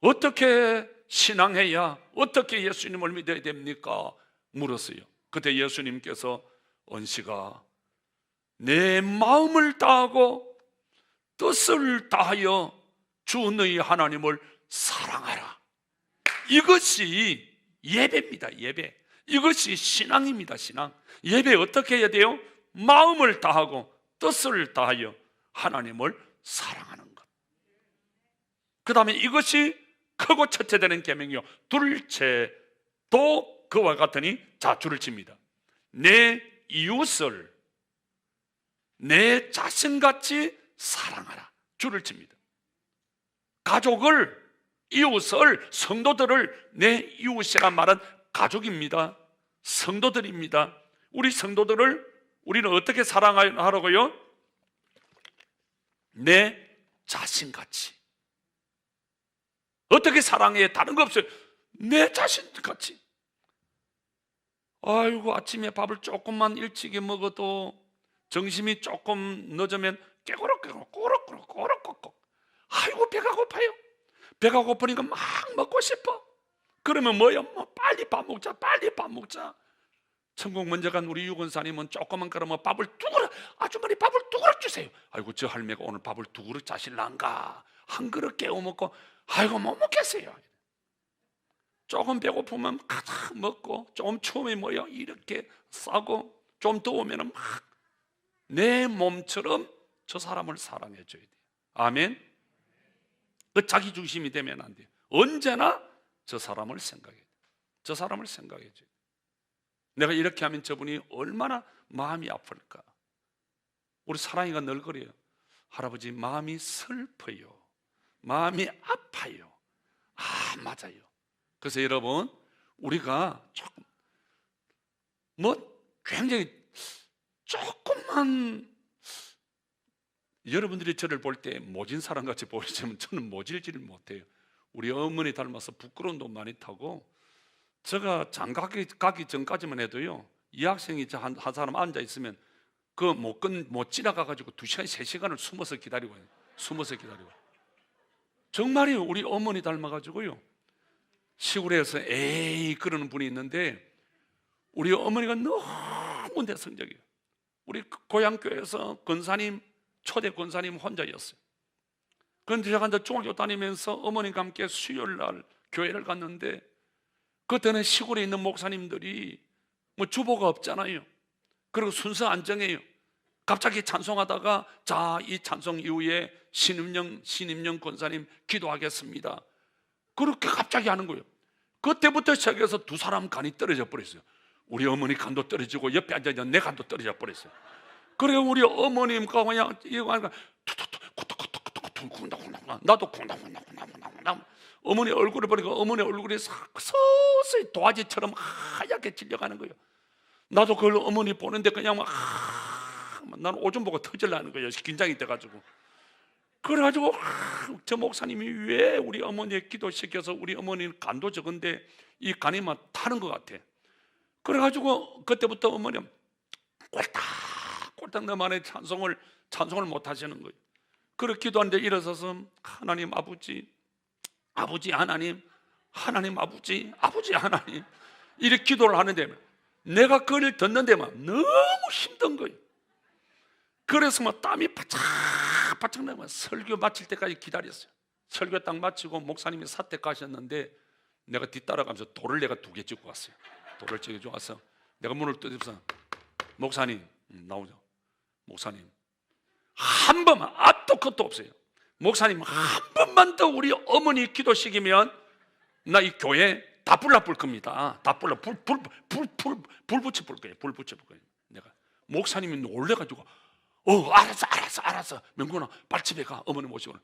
어떻게 신앙해야, 어떻게 예수님을 믿어야 됩니까? 물었어요. 그때 예수님께서, 은식아, 내 마음을 다하고 뜻을 다하여 주 너희 하나님을 사랑하라. 이것이 예배입니다. 예배. 이것이 신앙입니다. 신앙. 예배 어떻게 해야 돼요? 마음을 다하고 뜻을 다하여 하나님을 사랑하는 것. 그 다음에 이것이 크고 첫째 되는 계명이요, 둘째도 그와 같으니, 자, 줄을 칩니다. 내 이웃을 내 자신같이 사랑하라. 줄을 칩니다. 가족을, 이웃을, 성도들을 내 이웃이란 말은 가족입니다. 성도들입니다. 우리 성도들을 우리는 어떻게 사랑하라고요? 내 자신같이. 어떻게 사랑해? 다른 거 없어요. 내 자신같이. 아이고, 아침에 밥을 조금만 일찍 먹어도 점심이 조금 늦으면 꼬락꼬락. 아이고, 배가 고파요. 배가 고프니까 막 먹고 싶어. 그러면 뭐요? 뭐 빨리 밥 먹자. 천국 먼저 간 우리 유권사님은 조그만 그러면 밥을 두 그릇, 아주머니 밥을 두 그릇 주세요. 아이고 저 할매가 오늘 밥을 두 그릇 자실란가, 한 그릇 깨워 먹고 아이고 못 먹겠어요. 조금 배고프면 가득 먹고, 좀 추우면 뭐요 이렇게 싸고, 좀 더우면 막 내 몸처럼 저 사람을 사랑해 줘야 돼요. 아멘. 그 자기 중심이 되면 안 돼요. 언제나 저 사람을 생각해 돼요. 저 사람을 생각해 줘야 돼요. 내가 이렇게 하면 저분이 얼마나 마음이 아플까. 우리 사랑이가 늘 그래요. 할아버지 마음이 슬퍼요, 마음이 아파요. 아 맞아요. 그래서 여러분 우리가 조금 굉장히 조금만 여러분들이 저를 볼 때 모진 사람같이 보이지만 저는 모질지를 못해요. 우리 어머니 닮아서 부끄러운 돈 많이 타고, 제가 장가기 가기 전까지만 해도요, 이 학생이 한 사람 앉아 있으면 그 못 지나가가지고 2시간, 3시간을 숨어서 기다리고, 정말이요. 우리 어머니 닮아가지고요, 시골에서 에이 그러는 분이 있는데 우리 어머니가 너무 내성적이에요. 우리 고향교회에서 권사님, 초대 권사님 혼자였어요. 그런데 제가 이제 중학교 다니면서 어머니과 함께 수요일 날 교회를 갔는데, 그때는 시골에 있는 목사님들이 뭐 주보가 없잖아요. 그리고 순서 안정해요. 갑자기 찬송하다가 자, 이 찬송 이후에 신임영 권사님 기도하겠습니다, 그렇게 갑자기 하는 거예요. 그때부터 시작해서 두 사람 간이 떨어져 버렸어요. 우리 어머니 간도 떨어지고 옆에 앉아있는 내 간도 떨어져 버렸어요. 그래 우리 어머님과 그냥 이거 하니까 나도 쿵당쿵당. 어머니 얼굴을 보니까 어머니 얼굴이 서서히 도화지처럼 하얗게 질려가는 거예요. 나도 그걸 어머니 보는데 그냥 나는 오줌 보고 터질라는 거예요. 긴장이 돼가지고. 그래가지고 저 목사님이 왜 우리 어머니에 기도시켜서 우리 어머니는 간도 적은데 이 간이 막 타는 것 같아. 그래가지고 그때부터 어머니는 꼴딱 너만의 찬송을 못 하시는 거예요. 그렇게 기도하는데 일어서서 하나님 아버지, 아버지 하나님, 하나님 아버지, 아버지 하나님, 이렇게 기도를 하는데 내가 그걸 듣는데만 너무 힘든 거예요. 그래서 막 땀이 바짝 나면 설교 마칠 때까지 기다렸어요. 설교 딱 마치고 목사님이 사택 가셨는데 내가 뒤따라가면서 돌을 내가 2개 짚고 왔어요. 돌을 짚고 와서 내가 문을 두드려서 목사님 나오죠. 목사님 한 번만, 앞도 끝도 없어요. 목사님 한 번만 더 우리 어머니 기도시키면 나 이 교회 다 불나불 겁니다. 다 불 붙여 볼 거예요. 불 붙여 볼 거예요. 내가 목사님이 놀래가지고 알았어 명gun아 빨리 집에 가, 어머니 모시고.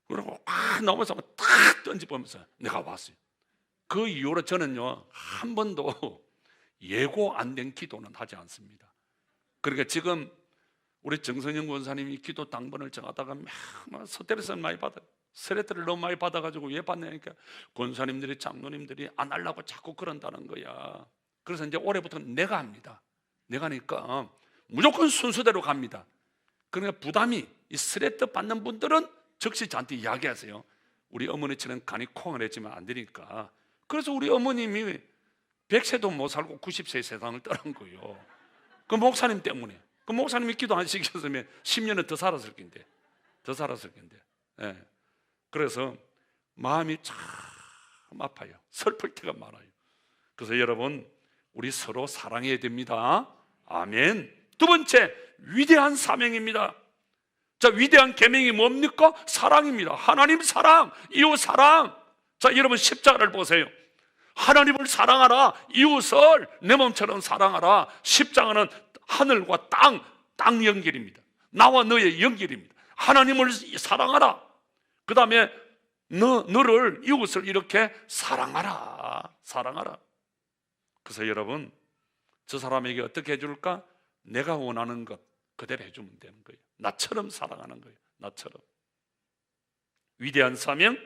그러고 나오면서 딱 던져보면서 내가 왔어요. 그 이후로 저는요 한 번도 예고 안 된 기도는 하지 않습니다. 그러니까 지금 우리 정성영 권사님이 기도 당번을 정하다가 스트레스를 많이 받아요. 스트레스를 너무 많이 받아가지고 왜 받냐니까 권사님들이, 장로님들이 안 하려고 자꾸 그런다는 거야. 그래서 이제 올해부터는 내가 합니다. 내가 하니까 무조건 순서대로 갑니다. 그러니까 부담이, 이 스트레스 받는 분들은 즉시 저한테 이야기하세요. 우리 어머니처럼 간이 콩을 했지만 안 되니까. 그래서 우리 어머님이 100세도 못 살고 90세의 세상을 떠난 거예요. 그 목사님 때문에. 그 목사님이 기도 안 시켰으면 10년은 더 살았을 텐데. 예. 그래서 마음이 참 아파요. 슬플 때가 많아요. 그래서 여러분 우리 서로 사랑해야 됩니다. 아멘. 두 번째, 위대한 사명입니다. 자, 위대한 계명이 뭡니까? 사랑입니다. 하나님 사랑, 이웃 사랑. 자, 여러분 십자가를 보세요. 하나님을 사랑하라, 이웃을 내 몸처럼 사랑하라. 십자가는 하늘과 땅 연결입니다. 나와 너의 연결입니다. 하나님을 사랑하라. 그 다음에 너를, 이웃을 이렇게 사랑하라. 그래서 여러분, 저 사람에게 어떻게 해줄까? 내가 원하는 것 그대로 해주면 되는 거예요. 나처럼 사랑하는 거예요. 나처럼. 위대한 사명.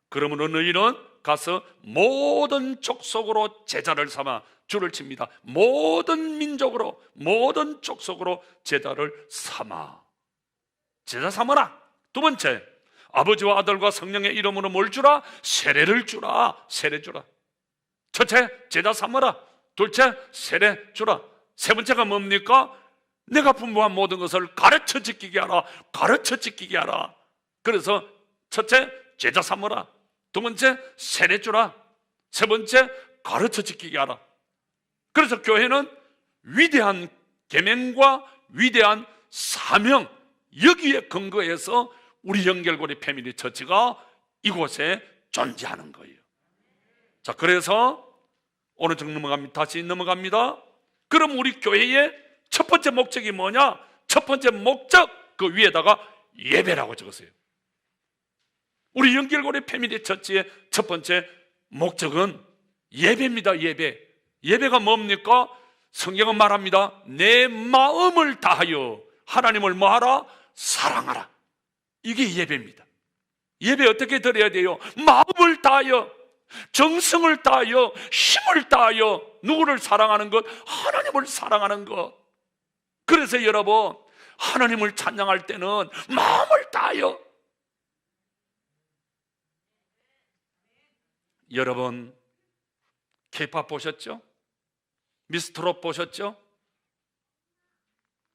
그러므로 너희는 가서 모든 족속으로 제자를 삼아, 줄을 칩니다. 모든 민족으로, 모든 족속으로 제자를 삼아. 제자 삼아라. 두 번째, 아버지와 아들과 성령의 이름으로 뭘 주라? 세례를 주라. 세례 주라. 첫째, 제자 삼아라. 둘째, 세례 주라. 세 번째가 뭡니까? 내가 분부한 모든 것을 가르쳐 지키게 하라. 가르쳐 지키게 하라. 그래서 첫째, 제자 삼으라. 두 번째, 세례 주라. 세 번째, 가르쳐 지키게 하라. 그래서 교회는 위대한 계명과 위대한 사명, 여기에 근거해서 우리 연결고리 패밀리 처치가 이곳에 존재하는 거예요. 자, 그래서 오늘 좀 다시 넘어갑니다. 그럼 우리 교회의 첫 번째 목적이 뭐냐? 첫 번째 목적, 그 위에다가 예배라고 적었어요. 우리 연결고리 패밀리 처치의 첫 번째 목적은 예배입니다. 예배가 뭡니까? 성경은 말합니다. 내 마음을 다하여 하나님을 뭐하라? 사랑하라. 이게 예배입니다. 예배 어떻게 드려야 돼요? 마음을 다하여, 정성을 다하여, 힘을 다하여. 누구를 사랑하는 것? 하나님을 사랑하는 것. 그래서 여러분, 하나님을 찬양할 때는 마음을 다하여. 여러분, K-팝 보셨죠? 미스트롯 보셨죠?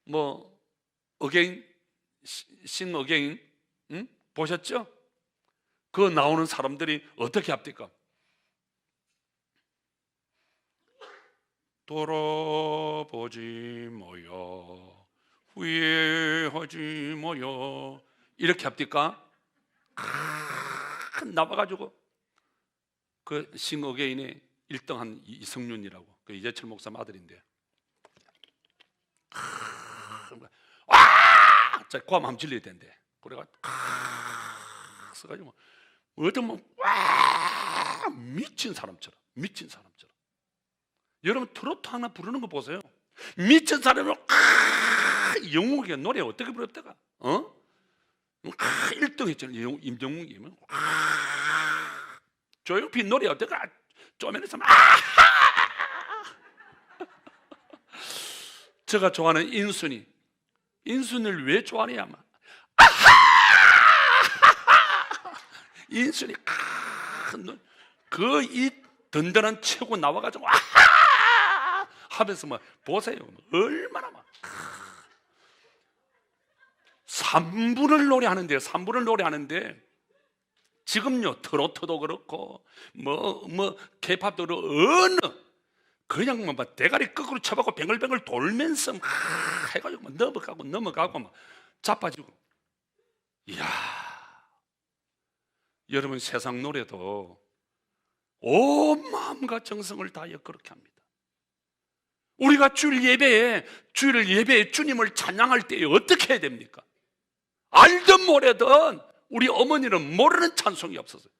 뭐 어게인, 싱 어게인, 보셨죠? 그 나오는 사람들이 어떻게 합니까? 돌아보지 마요, 후회하지 마요, 이렇게 합니까? 나와가지고 그 싱 어게인의 1등한 이성윤이라고, 그 이재철 목사 아들인데, 와! 자, 고함 한번 질러야 된대. 그래가 써가지고 어떤 뭐 와! 미친 사람처럼. 여러분 트로트 하나 부르는 거 보세요. 미친 사람으로 영웅이가 노래 어떻게 부르다가 1등 했잖아요. 임정웅이. 조용필 노래 어떻게 쪼매내서 제가 좋아하는 인순이를 왜 좋아하냐? 인순이 그 이 든든한 최고 나와가지고 하면서 막 보세요. 얼마나 막 3분을 노래하는데요. 3분을 노래하는데 지금요 트로트도 그렇고 뭐 K-팝도 그렇고 어느 그냥 막 대가리 거꾸로 쳐박고 뱅글뱅글 돌면서 막 해가지고 막 넘어가고 막 자빠지고. 이야, 여러분 세상 노래도 온 마음과 정성을 다하여 그렇게 합니다. 우리가 주일 예배에 주님을 찬양할 때 어떻게 해야 됩니까? 알든 모르든 우리 어머니는 모르는 찬송이 없었어요.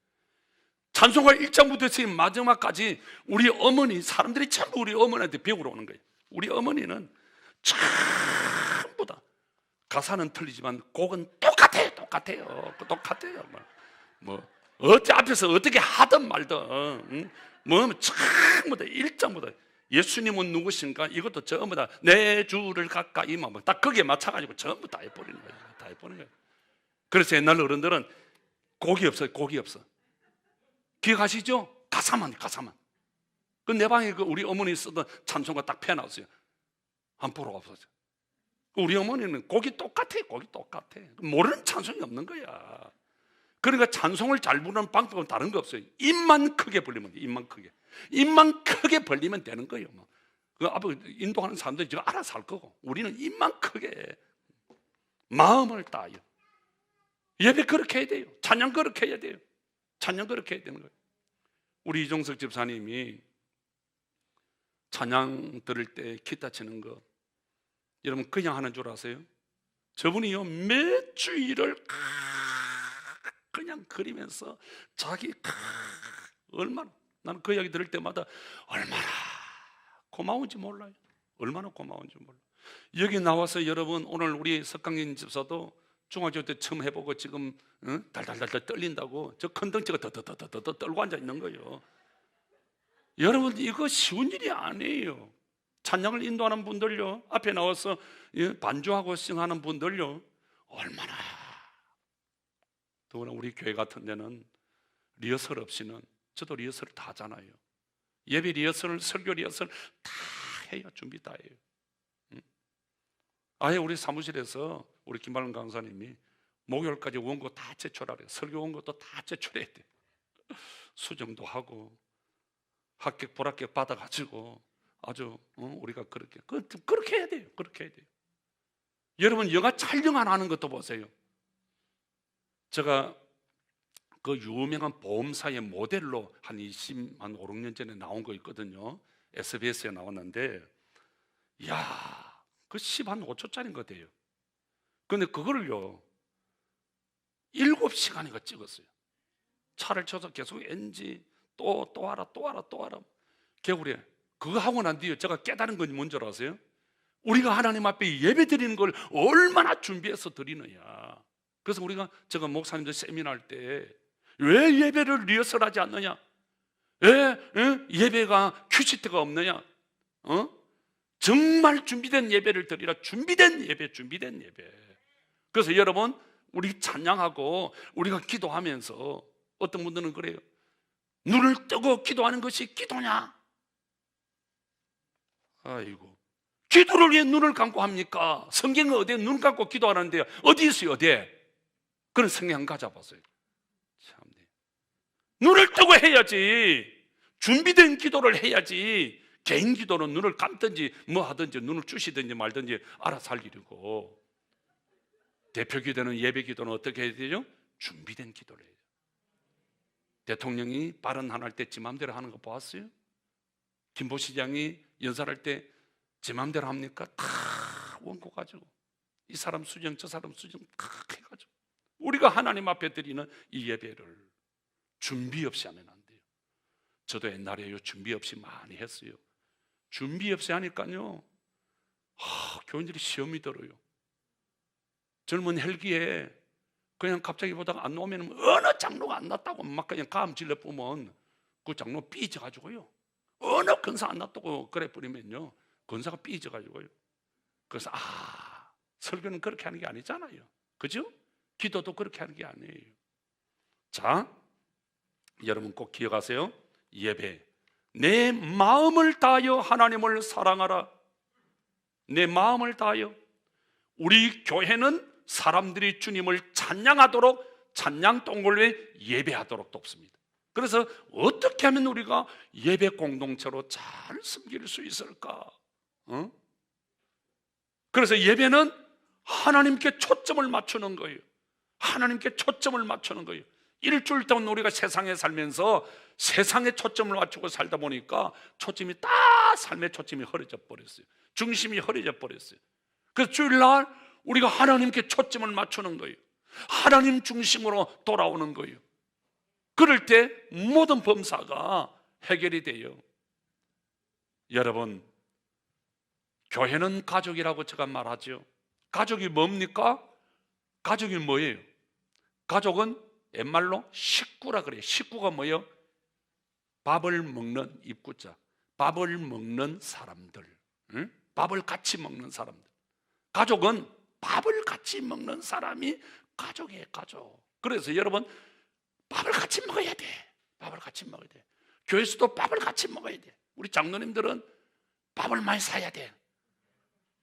찬송가 1장부터 마지막까지 우리 어머니, 사람들이 전부 우리 어머니한테 배우러 오는 거예요. 우리 어머니는 전부 다 가사는 틀리지만 곡은 똑같아요. 뭐 어째 앞에서 어떻게 하든 말든 뭐 전부 다 1장부터 예수님은 누구신가? 이것도 전부 다 내 주를 가까이 딱 거기에 맞춰가지고 전부 다 해버리는 거예요. 그래서 옛날 어른들은 곡이 없어요. 기억하시죠? 가사만. 그 내 방에 그 우리 어머니 쓰던 찬송가 딱 펴놨어요. 한 보러 없었어요. 우리 어머니는 곡이 똑같아. 모르는 찬송이 없는 거야. 그러니까 찬송을 잘 부르는 방법은 다른 거 없어요. 입만 크게 벌리면 돼. 입만 크게 벌리면 되는 거예요. 그 앞에 인도하는 사람들이 지금 알아서 할 거고, 우리는 입만 크게 마음을 다하여 예배 그렇게 해야 돼요. 찬양 그렇게 해야 돼요. 되는 거예요. 우리 이종석 집사님이 찬양 들을 때 기타 치는 거 여러분 그냥 하는 줄 아세요? 저분이요 매 주일을 그냥 그리면서 자기 얼마나, 나는 그 이야기 들을 때마다 얼마나 고마운지 몰라요. 여기 나와서 여러분 오늘 우리 석강인 집사도 중학교 때 처음 해보고 지금 달달달 떨린다고 저 큰 덩치가 더 떨고 앉아 있는 거예요. 여러분 이거 쉬운 일이 아니에요. 찬양을 인도하는 분들요, 앞에 나와서 반주하고 싱하는 분들요, 얼마나. 더구나 우리 교회 같은 데는 리허설 없이는, 저도 리허설을 다 하잖아요. 예배 리허설, 설교 리허설 다 해요. 준비 다 해요. 아예 우리 사무실에서 우리 김발른 강사님이 목요일까지 원고 다 제출하래요. 설교 원고도 다 제출해야 돼. 수정도 하고 합격 불합격 받아가지고 아주 우리가 그렇게 해야 돼요. 그렇게 해야 돼요. 여러분 영화 촬영 안 하는 것도 보세요. 제가 그 유명한 보험사의 모델로 한 5, 6년 전에 나온 거 있거든요. SBS에 나왔는데 이야 그 15초짜리인 거 돼요. 근데 그거를요 7시간인가 찍었어요. 차를 쳐서 계속 NG 또 하라 개구리 그거 하고 난 뒤에 제가 깨달은 건 뭔지 아세요? 우리가 하나님 앞에 예배 드리는 걸 얼마나 준비해서 드리느냐. 그래서 제가 목사님들 세미나 할 때 왜 예배를 리허설하지 않느냐? 왜 예배가 큐시트가 없느냐? 정말 준비된 예배를 드리라. 준비된 예배. 그래서 여러분 우리 찬양하고 우리가 기도하면서 어떤 분들은 그래요. 눈을 뜨고 기도하는 것이 기도냐? 아이고 기도를 왜 눈을 감고 합니까? 성경은 어디에 눈 감고 기도하는데요? 어디 있어요? 어디에? 그런 성경 가져보세요. 참네. 눈을 뜨고 해야지. 준비된 기도를 해야지. 개인 기도는 눈을 감든지 뭐 하든지 눈을 주시든지 말든지 알아서 할 일이고, 대표 기도는 예배 기도는 어떻게 해야 되죠? 준비된 기도를 해야 돼요. 대통령이 발언 할 때 지 맘대로 하는 거 보았어요? 김보 시장이 연설할 때 지 맘대로 합니까? 다 원고 가지고 이 사람 수정 저 사람 수정 다 해가지고 우리가 하나님 앞에 드리는 이 예배를 준비 없이 하면 안 돼요. 저도 옛날에요 준비 없이 많이 했어요. 준비 없이 하니까요 교인들이 시험이 들어요. 젊은 헬기에 그냥 갑자기 보다가 안 나오면 어느 장로가 안 났다고 막 그냥 감 질러보면 그 장로 삐져가지고요 어느 근사 안 났다고 그래 버리면요 근사가 삐져가지고요. 그래서 설교는 그렇게 하는 게 아니잖아요. 그죠? 기도도 그렇게 하는 게 아니에요. 자, 여러분 꼭 기억하세요. 예배, 내 마음을 다하여 하나님을 사랑하라. 내 마음을 다하여. 우리 교회는 사람들이 주님을 찬양하도록 찬양 동굴에 예배하도록 돕습니다. 그래서 어떻게 하면 우리가 예배 공동체로 잘 섬길 수 있을까? 그래서 예배는 하나님께 초점을 맞추는 거예요. 하나님께 초점을 맞추는 거예요. 일주일 동안 우리가 세상에 살면서 세상에 초점을 맞추고 살다 보니까 초점이 다 삶의 초점이 흐려져 버렸어요. 중심이 흐려져 버렸어요. 그래서 주일날 우리가 하나님께 초점을 맞추는 거예요. 하나님 중심으로 돌아오는 거예요. 그럴 때 모든 범사가 해결이 돼요. 여러분, 교회는 가족이라고 제가 말하죠. 가족이 뭡니까? 가족이 뭐예요? 가족은 옛말로 식구라 그래요. 식구가 뭐예요? 밥을 먹는 입구자, 밥을 먹는 사람들, 밥을 같이 먹는 사람들. 가족은 밥을 같이 먹는 사람이 가족이에요. 가족. 그래서 여러분 밥을 같이 먹어야 돼. 밥을 같이 먹어야 돼. 교회에서도 밥을 같이 먹어야 돼. 우리 장로님들은 밥을 많이 사야 돼.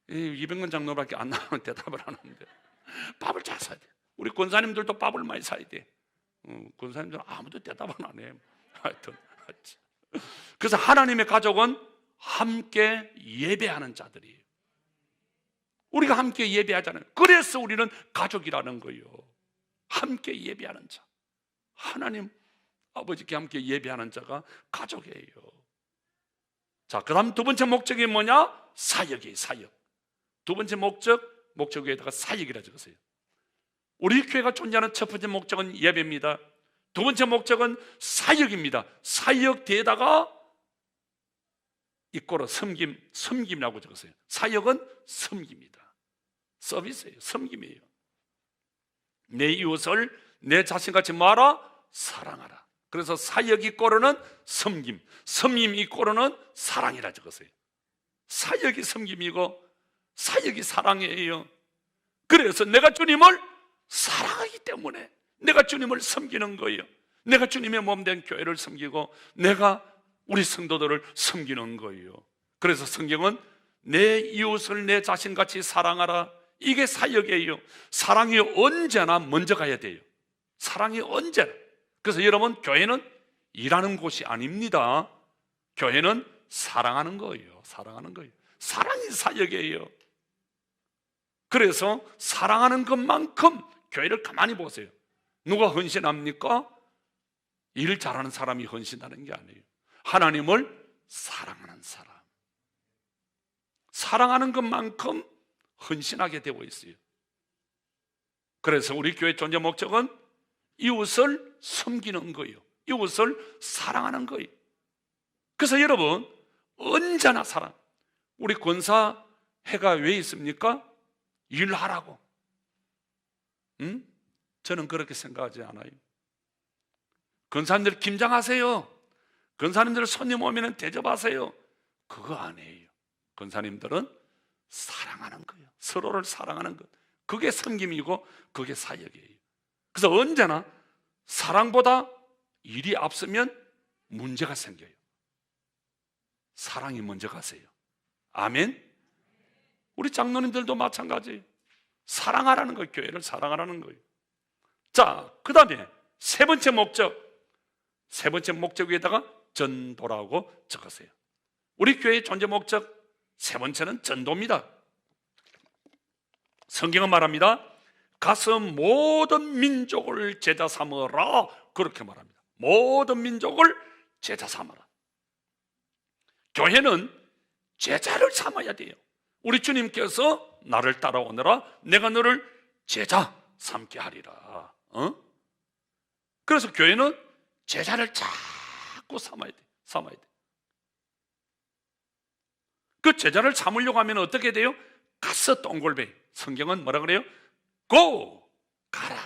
200만 장로밖에 안 나오면 대답을 안 하는데 밥을 잘 사야 돼. 우리 권사님들도 밥을 많이 사야 돼. 권사님들은 아무도 대답을 안 해. 하여튼 그래서 하나님의 가족은 함께 예배하는 자들이에요. 우리가 함께 예배하잖아요. 그래서 우리는 가족이라는 거예요. 함께 예배하는 자, 하나님 아버지께 함께 예배하는 자가 가족이에요. 자, 그 다음 두 번째 목적이 뭐냐? 사역이에요. 사역. 두 번째 목적 위에다가 사역이라 적으세요. 우리 교회가 존재하는 첫 번째 목적은 예배입니다. 두 번째 목적은 사역입니다. 사역 뒤에다가 이꼬로 섬김이라고 적으세요. 사역은 섬깁니다. 서비스예요. 섬김이에요. 내 이웃을 내 자신같이 뭐하라? 사랑하라. 그래서 사역 이꼬로는 섬김, 섬김 이꼬로는 사랑이라 적으세요. 사역이 섬김이고 사역이 사랑이에요. 그래서 내가 주님을 사랑하기 때문에 내가 주님을 섬기는 거예요. 내가 주님의 몸된 교회를 섬기고 내가 우리 성도들을 섬기는 거예요. 그래서 성경은 내 이웃을 내 자신같이 사랑하라, 이게 사역이에요. 사랑이 언제나 먼저 가야 돼요. 사랑이 언제나. 그래서 여러분, 교회는 일하는 곳이 아닙니다. 교회는 사랑하는 거예요. 사랑하는 거예요. 사랑이 사역이에요. 그래서 사랑하는 것만큼 교회를 가만히 보세요. 누가 헌신합니까? 일 잘하는 사람이 헌신하는 게 아니에요. 하나님을 사랑하는 사람, 사랑하는 것만큼 헌신하게 되어 있어요. 그래서 우리 교회 존재 목적은 이웃을 섬기는 거예요. 이웃을 사랑하는 거예요. 그래서 여러분, 언제나 사랑. 우리 권사회가 왜 있습니까? 일하라고. 저는 그렇게 생각하지 않아요. 권사님들 김장하세요. 권사님들 손님 오면 대접하세요. 그거 아니에요. 권사님들은 사랑하는 거예요. 서로를 사랑하는 것. 그게 섬김이고 그게 사역이에요. 그래서 언제나 사랑보다 일이 앞서면 문제가 생겨요. 사랑이 먼저 가세요. 아멘. 우리 장로님들도 마찬가지예요. 사랑하라는 거예요. 교회를 사랑하라는 거예요. 자, 그 다음에 세 번째 목적. 세 번째 목적 위에다가 전도라고 적으세요. 우리 교회의 존재 목적 세 번째는 전도입니다. 성경은 말합니다. 가서 모든 민족을 제자 삼으라, 그렇게 말합니다. 모든 민족을 제자 삼으라. 교회는 제자를 삼아야 돼요. 우리 주님께서 나를 따라오너라, 내가 너를 제자 삼게 하리라. 그래서 교회는 제자를 자꾸 삼아야 돼. 삼아야 돼. 그 제자를 삼으려고 하면 어떻게 돼요? 가서 동골배. 성경은 뭐라 그래요? 고! 가라.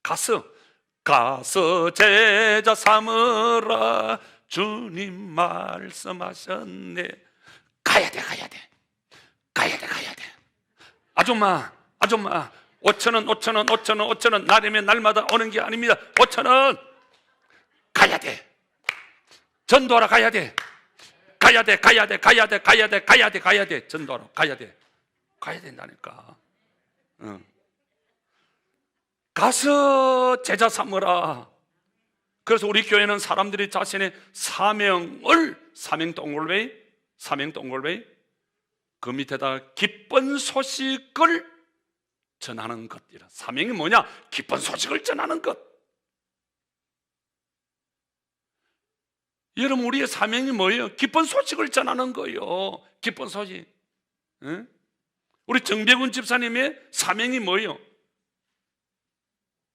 가서 제자 삼으라, 주님 말씀하셨네. 가야 돼. 아줌마 5,000원 날이면 날마다 오는 게 아닙니다. 5,000원 가야 돼. 전도하러 가야 돼. 전도하러 가야 돼. 가야 된다니까. 가서 제자 삼으라. 그래서 우리 교회는 사람들이 자신의 사명 동굴베이 그 밑에다 기쁜 소식을 전하는 것이라. 사명이 뭐냐? 기쁜 소식을 전하는 것. 여러분, 우리의 사명이 뭐예요? 기쁜 소식을 전하는 거예요. 기쁜 소식. 우리 정배군 집사님의 사명이 뭐예요?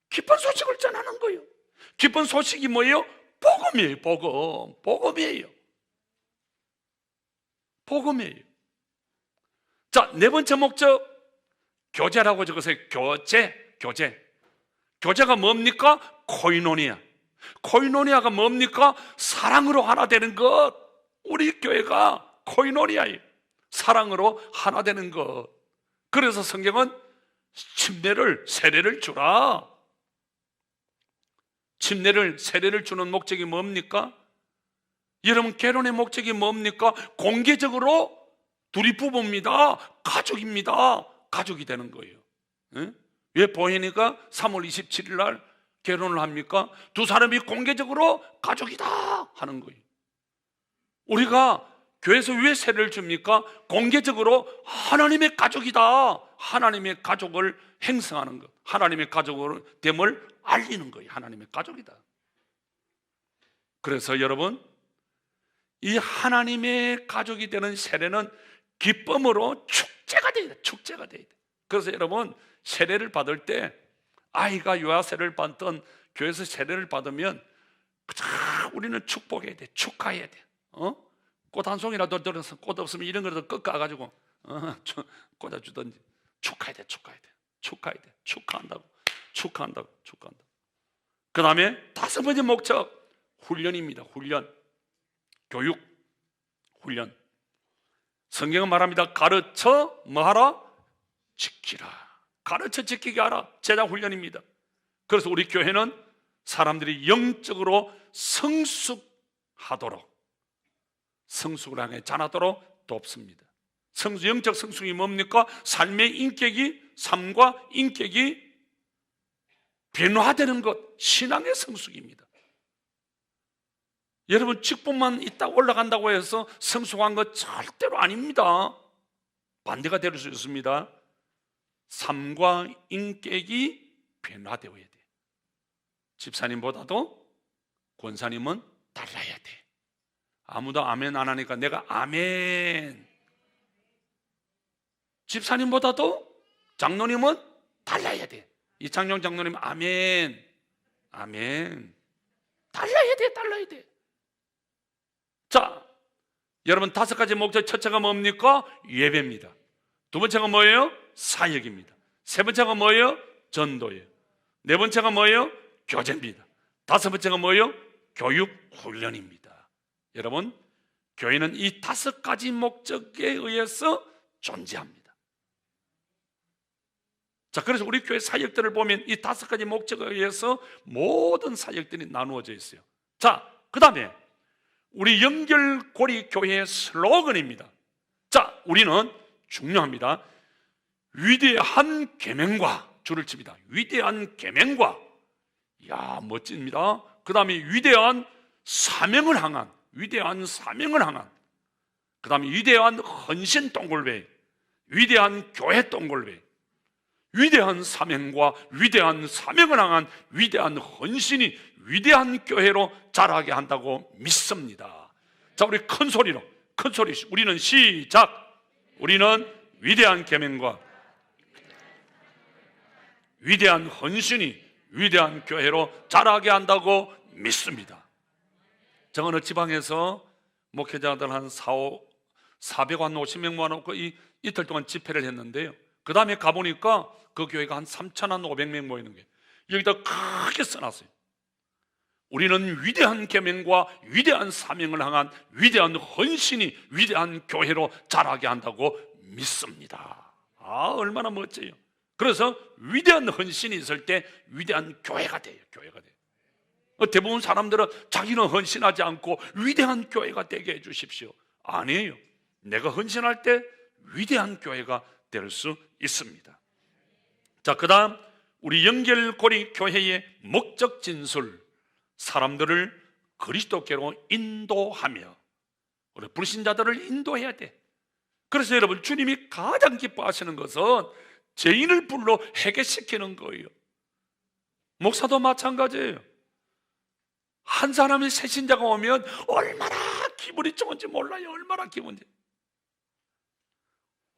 기쁜 소식을 전하는 거예요. 기쁜 소식이 뭐예요? 복음이에요. 복음이에요. 자, 네 번째 목적 교제라고 적으세요. 교제가 뭡니까? 코이노니아가 뭡니까? 사랑으로 하나 되는 것. 우리 교회가 코이노니아예요. 사랑으로 하나 되는 것. 그래서 성경은 세례를 주라. 세례를 주는 목적이 뭡니까? 여러분, 결혼의 목적이 뭡니까? 공개적으로 둘이 부부입니다. 가족입니다. 가족이 되는 거예요. 왜 보혜니가 3월 27일 날 결혼을 합니까? 두 사람이 공개적으로 가족이다 하는 거예요. 우리가 교회에서 왜 세례를 줍니까? 공개적으로 하나님의 가족이다. 하나님의 가족을 행성하는 것. 하나님의 가족으로 됨을 알리는 거예요. 하나님의 가족이다. 그래서 여러분, 이 하나님의 가족이 되는 세례는 기쁨으로 축제가 돼야 돼. 축제가 돼야 돼. 그래서 여러분, 세례를 받을 때 아이가 유아세례를 받던 교회에서 세례를 받으면 우리는 축복해야 돼. 축하해야 돼. 꽃 한 송이라도 들어서 꽃 없으면 이런 거라도 꺾어가지고 꽂아주든지. 축하해야 돼. 축하한다고. 그 다음에 다섯 번째 목적 훈련입니다. 교육, 훈련. 성경은 말합니다. 가르쳐 뭐하라? 지키라. 가르쳐 지키게 하라. 제자 훈련입니다. 그래서 우리 교회는 사람들이 영적으로 성숙하게 하도록, 성숙을 향해 자라도록 돕습니다. 영적 성숙이 뭡니까? 삶의 인격이, 삶과 인격이 변화되는 것, 신앙의 성숙입니다. 여러분, 직분만 있다 올라간다고 해서 성숙한 것 절대로 아닙니다. 반대가 될 수 있습니다. 삶과 인격이 변화되어야 돼. 집사님보다도 권사님은 달라야 돼. 아무도 아멘 안 하니까 내가 아멘. 집사님보다도 장로님은 달라야 돼. 이창용 장로님 아멘. 아멘. 달라야 돼, 달라야 돼. 자, 여러분, 5가지 목적. 첫째가 뭡니까? 예배입니다. 두 번째가 뭐예요? 사역입니다. 세 번째가 뭐예요? 전도예요. 네 번째가 뭐예요? 교제입니다. 다섯 번째가 뭐예요? 교육 훈련입니다. 여러분, 교회는 이 5가지 목적에 의해서 존재합니다. 자, 그래서 우리 교회 사역들을 보면 이 5가지 목적에 의해서 모든 사역들이 나누어져 있어요. 자, 그 다음에 우리 연결고리 교회의 슬로건입니다. 자, 우리는 중요합니다. 위대한 계명과, 줄을 칩니다. 위대한 계명과, 이야, 멋집니다. 그 다음에 위대한 사명을 향한, 위대한 사명을 향한, 그 다음에 위대한 헌신 동굴배, 위대한 교회 동굴배, 위대한 사명과 위대한 사명을 향한 위대한 헌신이 위대한 교회로 자라게 한다고 믿습니다. 자, 우리 큰 소리로, 큰 소리, 우리는 시작. 우리는 위대한 계명과 위대한 헌신이 위대한 교회로 자라게 한다고 믿습니다. 저 어느 지방에서 목회자들 한 450명 모아놓고 이틀 동안 집회를 했는데요. 그 다음에 가보니까 그 교회가 한 3,500명 모이는 게 여기다 크게 써놨어요. 우리는 위대한 계명과 위대한 사명을 향한 위대한 헌신이 위대한 교회로 자라게 한다고 믿습니다. 아, 얼마나 멋져요. 그래서 위대한 헌신이 있을 때 위대한 교회가 돼요. 교회가 돼요. 대부분 사람들은 자기는 헌신하지 않고 위대한 교회가 되게 해주십시오. 아니에요. 내가 헌신할 때 위대한 교회가 될 수 있습니다. 자, 그 다음 우리 연결고리 교회의 목적 진술, 사람들을 그리스도께로 인도하며 우리 불신자들을 인도해야 돼. 그래서 여러분, 주님이 가장 기뻐하시는 것은 죄인을 불러 회개시키는 거예요. 목사도 마찬가지예요. 한 사람이 새신자가 오면 얼마나 기분이 좋은지 몰라요. 얼마나 기분이.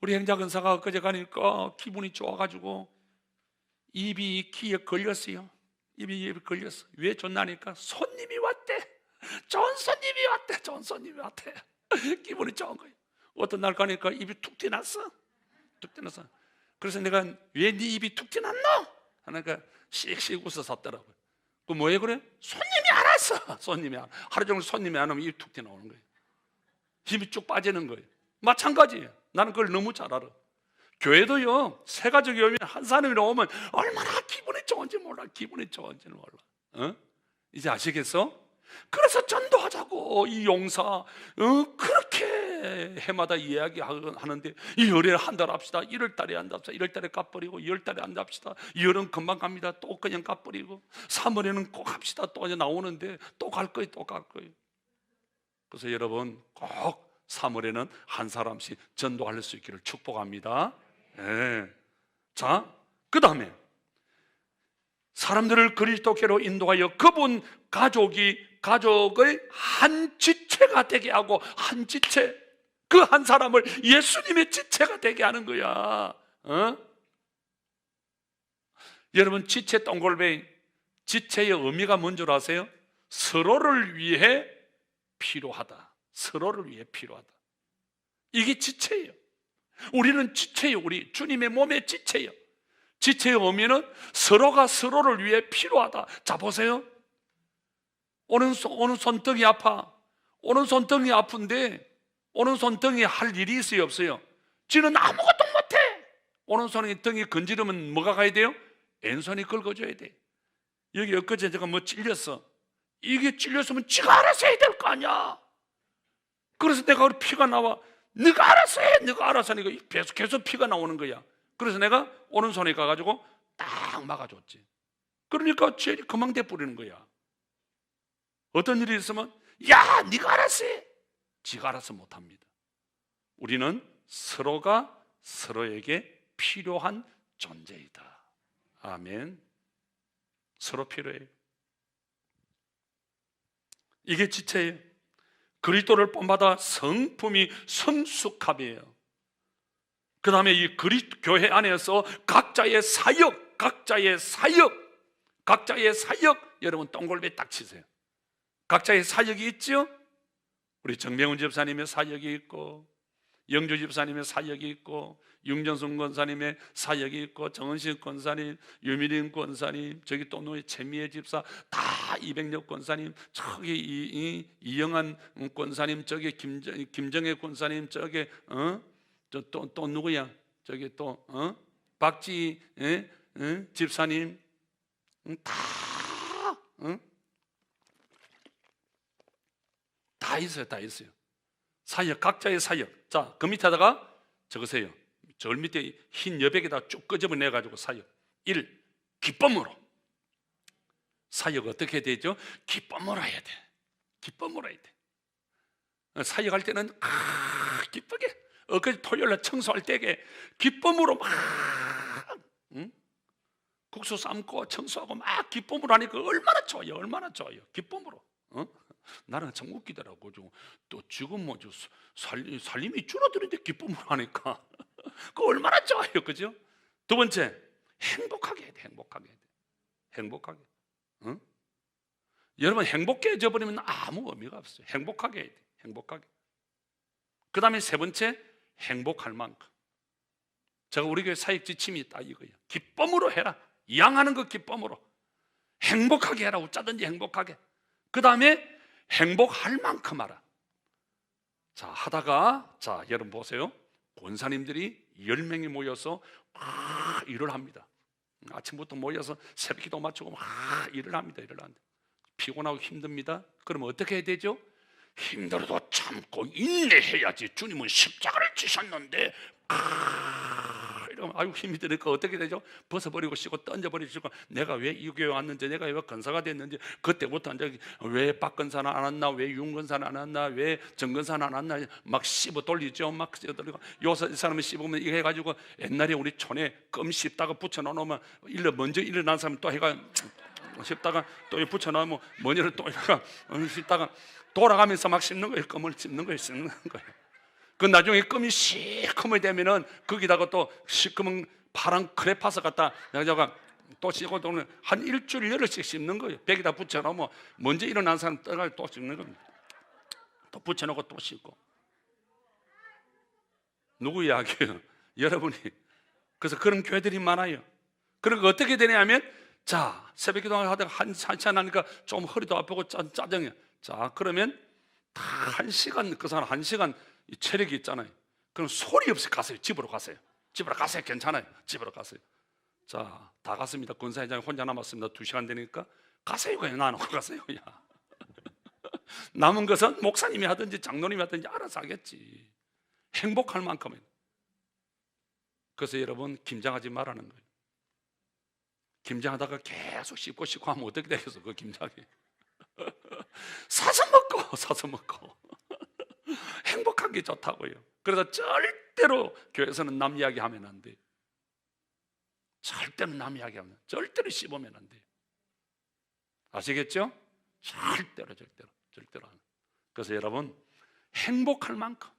우리 행자근사가 그제 가니까 기분이 좋아가지고 입이 귀에 걸렸어요. 입이 걸렸어. 왜 좋나니까 손님이 왔대. 좋은 손님이 왔대. 좋은 손님이 왔대. 기분이 좋은 거예요. 어떤 날 가니까 입이 툭 튀났어. 툭 튀났어. 그래서 내가 왜 네 입이 툭 튀났노? 하니까 씩씩 웃어 샀더라고요. 그 뭐예요 그래? 손님이 안 왔어. 손님이 하루 종일 손님이 안 오면 입이 툭 튀나오는 거예요. 힘이 쭉 빠지는 거예요. 마찬가지예요. 나는 그걸 너무 잘 알아. 교회도요, 새 가족이 오면, 한 사람이 오면 얼마나 기분이 좋은지 몰라. 기분이 좋은지는 몰라. 이제 아시겠어? 그래서 전도하자고 이 용사 그렇게 해마다 이야기하는데, 이 열에 한 달 합시다. 1월 달에 안 합시다. 1월 달에 값버리고 2월 달에 안 합시다. 2월은 금방 갑니다. 또 그냥 값버리고 3월에는 꼭 합시다. 또 이제 나오는데 또 갈 거예요. 또 갈 거예요. 그래서 여러분, 꼭 3월에는 한 사람씩 전도할 수 있기를 축복합니다. 네. 자, 그 다음에 사람들을 그리스도께로 인도하여 그분 가족의 한 지체가 되게 하고, 한 지체, 그 한 사람을 예수님의 지체가 되게 하는 거야. 여러분, 지체 동글뱅이, 지체의 의미가 뭔 줄 아세요? 서로를 위해 필요하다. 서로를 위해 필요하다. 이게 지체예요. 우리는 지체예요. 우리 주님의 몸의 지체예요. 지체의 의미는 서로가 서로를 위해 필요하다. 자, 보세요. 오른손등이 아파. 오른손등이 아픈데 오른손등이 할 일이 있어요, 없어요? 쥐는 아무것도 못해. 오른손이 등이 건지르면 뭐가 가야 돼요? 왼손이 긁어줘야 돼. 여기 엊그제 제가 뭐 찔렸어. 이게 찔렸으면 지가 알아서 해야 될 거 아니야. 그래서 내가 피가 나와. 네가 알아서 해. 네가 알아서 하니까 계속 피가 나오는 거야. 그래서 내가 오른손에 가가지고 딱 막아줬지. 그러니까 죄이 그만 돼 버리는 거야. 어떤 일이 있으면 야 네가 알아서 해. 지가 알아서 못합니다. 우리는 서로가 서로에게 필요한 존재이다. 아멘. 서로 필요해요. 이게 지체예요. 그리스도를 본받아 성품이 성숙함이에요. 그 다음에 이 그리스도 교회 안에서 각자의 사역 여러분 동글배 딱 치세요. 각자의 사역이 있죠. 우리 정명훈 집사님의 사역이 있고, 영주 집사님의 사역이 있고, 윤정순 권사님의 사역이 있고, 정은식 권사님, 유미림 권사님, 저기 또 최미애 집사, 다 이백엽 권사님, 저기 이영한 권사님, 저기 김정혜 권사님, 저기 또 누구야? 저기 또 박지 집사님, 다 있어요, 다 있어요. 사역, 각자의 사역. 자, 그 밑에다가 적으세요. 저 밑에 흰 여백에다 쭉 끄집어내 가지고 사역. 1. 기쁨으로. 사역 어떻게 되죠? 기쁨으로 해야 돼. 기쁨으로 해야 돼. 사역할 때는 기쁘게. 엊그제 토요일날 청소할 때에 기쁨으로 막 국수 삶고 청소하고 막 기쁨으로 하니까 얼마나 좋아요. 얼마나 좋아요. 기쁨으로. 나는 참 웃기더라고. 또 지금 뭐 살림이 줄어드는데 기쁨으로 하니까 그 얼마나 좋아요, 그죠? 두 번째, 행복하게 해야 돼. 행복하게 해야 돼. 행복하게. 여러분 행복해져 버리면 아무 의미가 없어요. 행복하게 해야 돼. 행복하게. 그 다음에 세 번째, 행복할 만큼. 제가 우리 교회 사역 지침이 있다 이거예요. 기쁨으로 해라. 양하는 거 기쁨으로. 행복하게 해라. 어쩌든지 행복하게. 그 다음에 행복할 만큼 하라. 자, 하다가, 자, 여러분 보세요. 권사님들이 10명이 모여서 막 일을 합니다. 아침부터 모여서 새벽기도 마치고 막 일을 합니다. 일을 합니다. 피곤하고 힘듭니다. 그러면 어떻게 해야 되죠? 힘들어도 참고 인내해야지. 주님은 십자가를 지셨는데 이러면 아유 힘이 드니까 어떻게 되죠? 벗어버리고 쉬고 던져버리고 내가 왜 이 교회 왔는지, 내가 왜 권사가 됐는지, 그때부터 이제 왜 박건사는 안 왔나, 왜 윤건사는 안 왔나, 왜 정건사는 안 왔나 막 씹어 돌리죠. 막 씹어 돌리고 요새 이 사람이 씹으면 이거 해가지고 옛날에 우리 촌에 껌 씹다가 붙여놓으면 먼저 일어난 사람 또 해가 씹다가 또 붙여놓으면 머리를 또 해가 씹다가 돌아가면서 막 씹는 거예요. 껌을 씹는 거예요. 씹는 거예요. 그 나중에 껌이 시커멓게 되면은 거기다가 또 시커먼 파란 크레파스 갖다 내가 또 씹고 또는 한 일주일 열흘씩 씹는 거예요. 벽에다 붙여놓으면 먼저 일어난 사람 떠가지고 또 씹는 겁니다. 또 붙여놓고 또 씹고. 누구 이야기예요? 여러분이. 그래서 그런 교회들이 많아요. 그러니까 어떻게 되냐면, 자, 새벽 기도를 하다가 한시간 하니까 좀 허리도 아프고 짜증이야. 자, 그러면 다 1시간, 그 사람 1시간 체력이 있잖아요. 그럼 소리 없이 가세요. 집으로 가세요. 집으로 가세요. 괜찮아요. 집으로 가세요. 자, 다 갔습니다. 권사회장이 혼자 남았습니다. 2시간 되니까 가세요. 그냥 놔놓고 가세요. 야. 남은 것은 목사님이 하든지 장로님이 하든지 알아서 하겠지. 행복할 만큼은. 그래서 여러분 김장하지 말라는 거예요. 김장하다가 계속 씹고 하면 어떻게 되겠어? 그 김장이. 사서 먹고 행복한 게 좋다고요. 그래서 절대로 교회에서는 남 이야기하면 안 돼요. 절대로 남 이야기하면, 절대로 씹으면 안 돼요. 아시겠죠? 절대로 안 돼요. 그래서 여러분 행복할 만큼.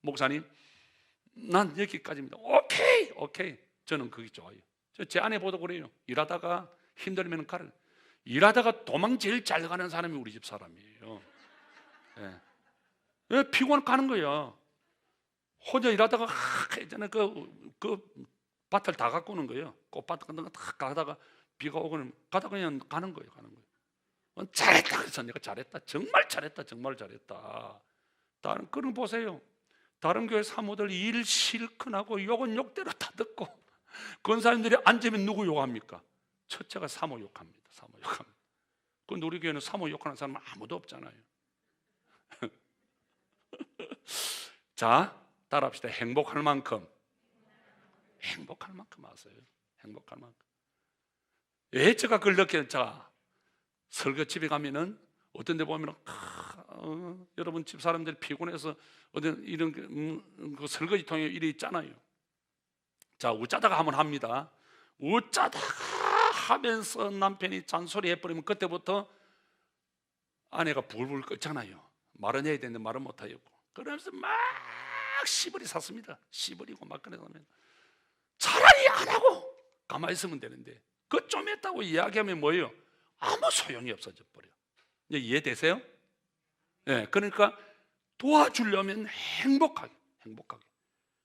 목사님, 난 여기까지입니다. 오케이. 저는 그게 좋아요. 제 아내보다 그래요. 일하다가 힘들면 가라. 일하다가 도망 제일 잘 가는 사람이 우리 집 사람이에요. 왜 피곤 가는 거야. 혼자 일하다가 예전에 그 밭을 다 가꾸는 거예요. 꽃밭 같은 거 다 가다가 비가 오고는 가다가 그냥 가는 거예요. 잘했다. 그래서 내가 잘했다. 정말 잘했다. 다른 그런 보세요. 다른 교회 사모들 일 실컷 하고 욕은 욕대로 다 듣고, 권사님들이 앉으면 누구 욕합니까? 첫째가 사모 욕합니다. 근데 우리 교회는 사모 욕하는 사람 아무도 없잖아요. 자, 따라합시다. 행복할 만큼 하세요. 행복할 만큼. 왜 제가 그걸 느껴요? 자, 설거집에 가면은 어떤 데 보면은 여러분 집 사람들이 피곤해서 어떤 이런 그 설거지통에 일이 있잖아요. 자, 웃자다가 한번 합니다. 웃자다가 하면서 남편이 잔소리 해버리면 그때부터 아내가 불불 끓잖아요. 말은 해야 되는데 말은 못하고, 그러면서 막 시벌이 샀습니다. 시벌이고 막 그러면 차라리 안 하고 가만히 있으면 되는데 그 좀 했다고 이야기하면 뭐예요? 아무 소용이 없어져 버려. 이제 이해되세요? 네, 그러니까 도와주려면 행복하게.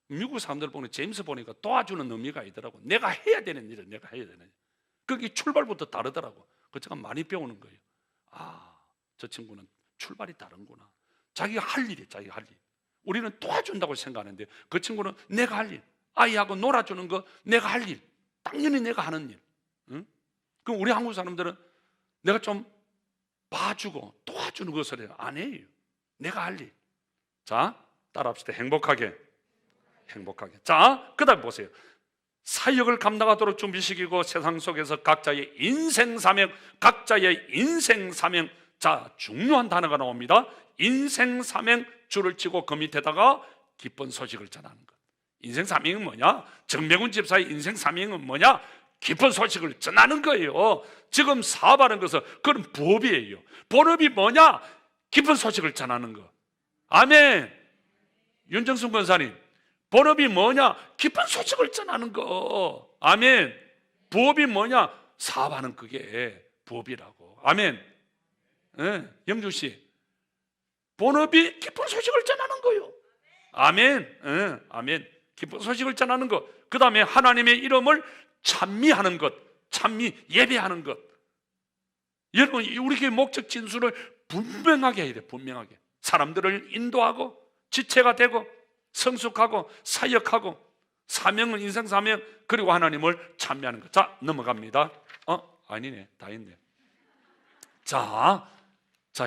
미국 사람들 보면 제임스 보니까 도와주는 의미가 있더라고. 내가 해야 되는 일을 내가 해야 되는 일. 그게 출발부터 다르더라고. 그 제가 많이 배우는 거예요. 아, 저 친구는 출발이 다른구나. 자기가 할 일이 자기가 할 일. 우리는 도와준다고 생각하는데 그 친구는 내가 할 일, 아이하고 놀아주는 거 내가 할 일, 당연히 내가 하는 일. 응? 그럼 우리 한국 사람들은 내가 좀 봐주고 도와주는 것을 안 해요. 내가 할 일. 자, 따라합시다. 행복하게. 자, 그 다음 보세요. 사역을 감당하도록 준비시키고 세상 속에서 각자의 인생 사명. 자, 중요한 단어가 나옵니다. 인생 사명, 줄을 치고 그 밑에다가 기쁜 소식을 전하는 것. 인생 사명은 뭐냐? 정명훈 집사의 인생 사명은 뭐냐? 기쁜 소식을 전하는 거예요. 지금 사업하는 것은 그런 부업이에요. 본업이 뭐냐? 기쁜 소식을 전하는 거. 아멘. 윤정순 권사님, 본업이 뭐냐? 기쁜 소식을 전하는 거. 아멘. 부업이 뭐냐? 사업하는 그게 부업이라고. 아멘. 네, 영주 씨, 본업이 기쁜 소식을 전하는 거요. 아멘. 네, 아멘. 기쁜 소식을 전하는 것. 그 다음에 하나님의 이름을 찬미하는 것. 찬미, 예배하는 것. 여러분, 우리 교회 목적 진수를 분명하게 해야 돼. 분명하게. 사람들을 인도하고 지체가 되고 성숙하고 사역하고 사명은 인생 사명, 그리고 하나님을 찬미하는 것. 자, 넘어갑니다. 아니네, 다 있네. 자,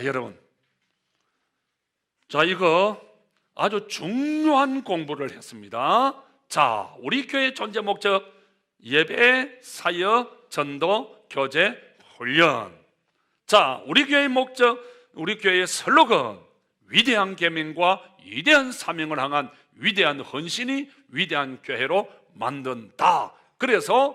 여러분, 자, 이거 아주 중요한 공부를 했습니다. 자, 우리 교회 존재 목적: 예배, 사역, 전도, 교제, 훈련. 자, 우리 교회의 목적, 우리 교회의 슬로건: 위대한 계명과 위대한 사명을 향한 위대한 헌신이 위대한 교회로 만든다. 그래서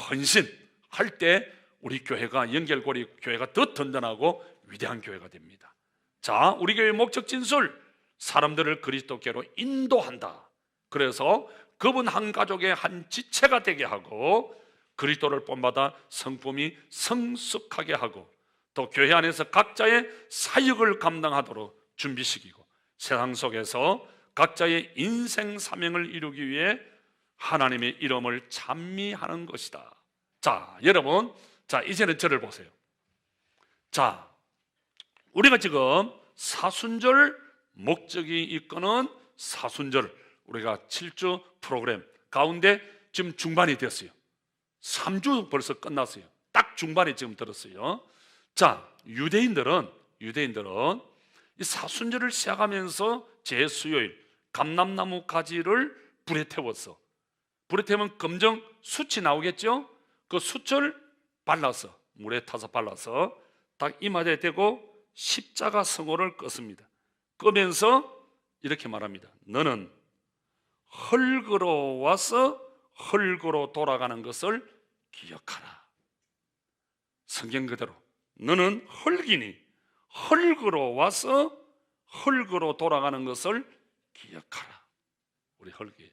헌신할 때 우리 교회가, 연결고리 교회가 더 든든하고 위대한 교회가 됩니다. 자, 우리 교회의 목적 진술: 사람들을 그리스도께로 인도한다. 그래서 그분 한 가족의 한 지체가 되게 하고 그리스도를 본받아 성품이 성숙하게 하고 또 교회 안에서 각자의 사역을 감당하도록 준비시키고 세상 속에서 각자의 인생 사명을 이루기 위해 하나님의 이름을 찬미하는 것이다. 자, 여러분, 자, 이제는 저를 보세요. 자, 우리가 지금 사순절 목적이 이끄는 사순절, 우리가 7주 프로그램 가운데 지금 중반이 됐어요. 3주 벌써 끝났어요. 딱 중반에 지금 들었어요. 자, 유대인들은 이 사순절을 시작하면서 제수요일 감람나무 가지를 불에 태웠어. 불에 태우면 검정 숯이 나오겠죠? 그 숯을 발라서, 물에 타서 발라서 딱 이마에 대고 십자가 성호를 껐습니다. 끄면서 이렇게 말합니다. 너는 흙으로 와서 흙으로 돌아가는 것을 기억하라. 성경 그대로 너는 흙이니 흙으로 와서 흙으로 돌아가는 것을 기억하라. 우리 흙이.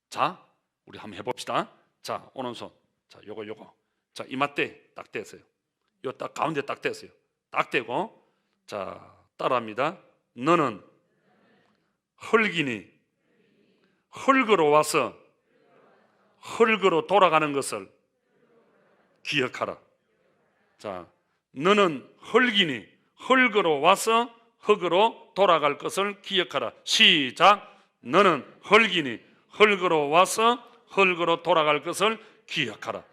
자, 우리 한번 해봅시다. 자, 오른손. 자, 요거. 자, 이마대 딱 대세요. 요 딱 가운데 딱 대세요. 딱 대고, 자, 따라합니다. 너는 흙이니 흙으로 와서 흙으로 돌아가는 것을 기억하라. 자, 너는 흙이니 흙으로 와서 흙으로 돌아갈 것을 기억하라. 시작. 너는 흙이니 흙으로 와서 흙으로 돌아갈 것을 기억하라.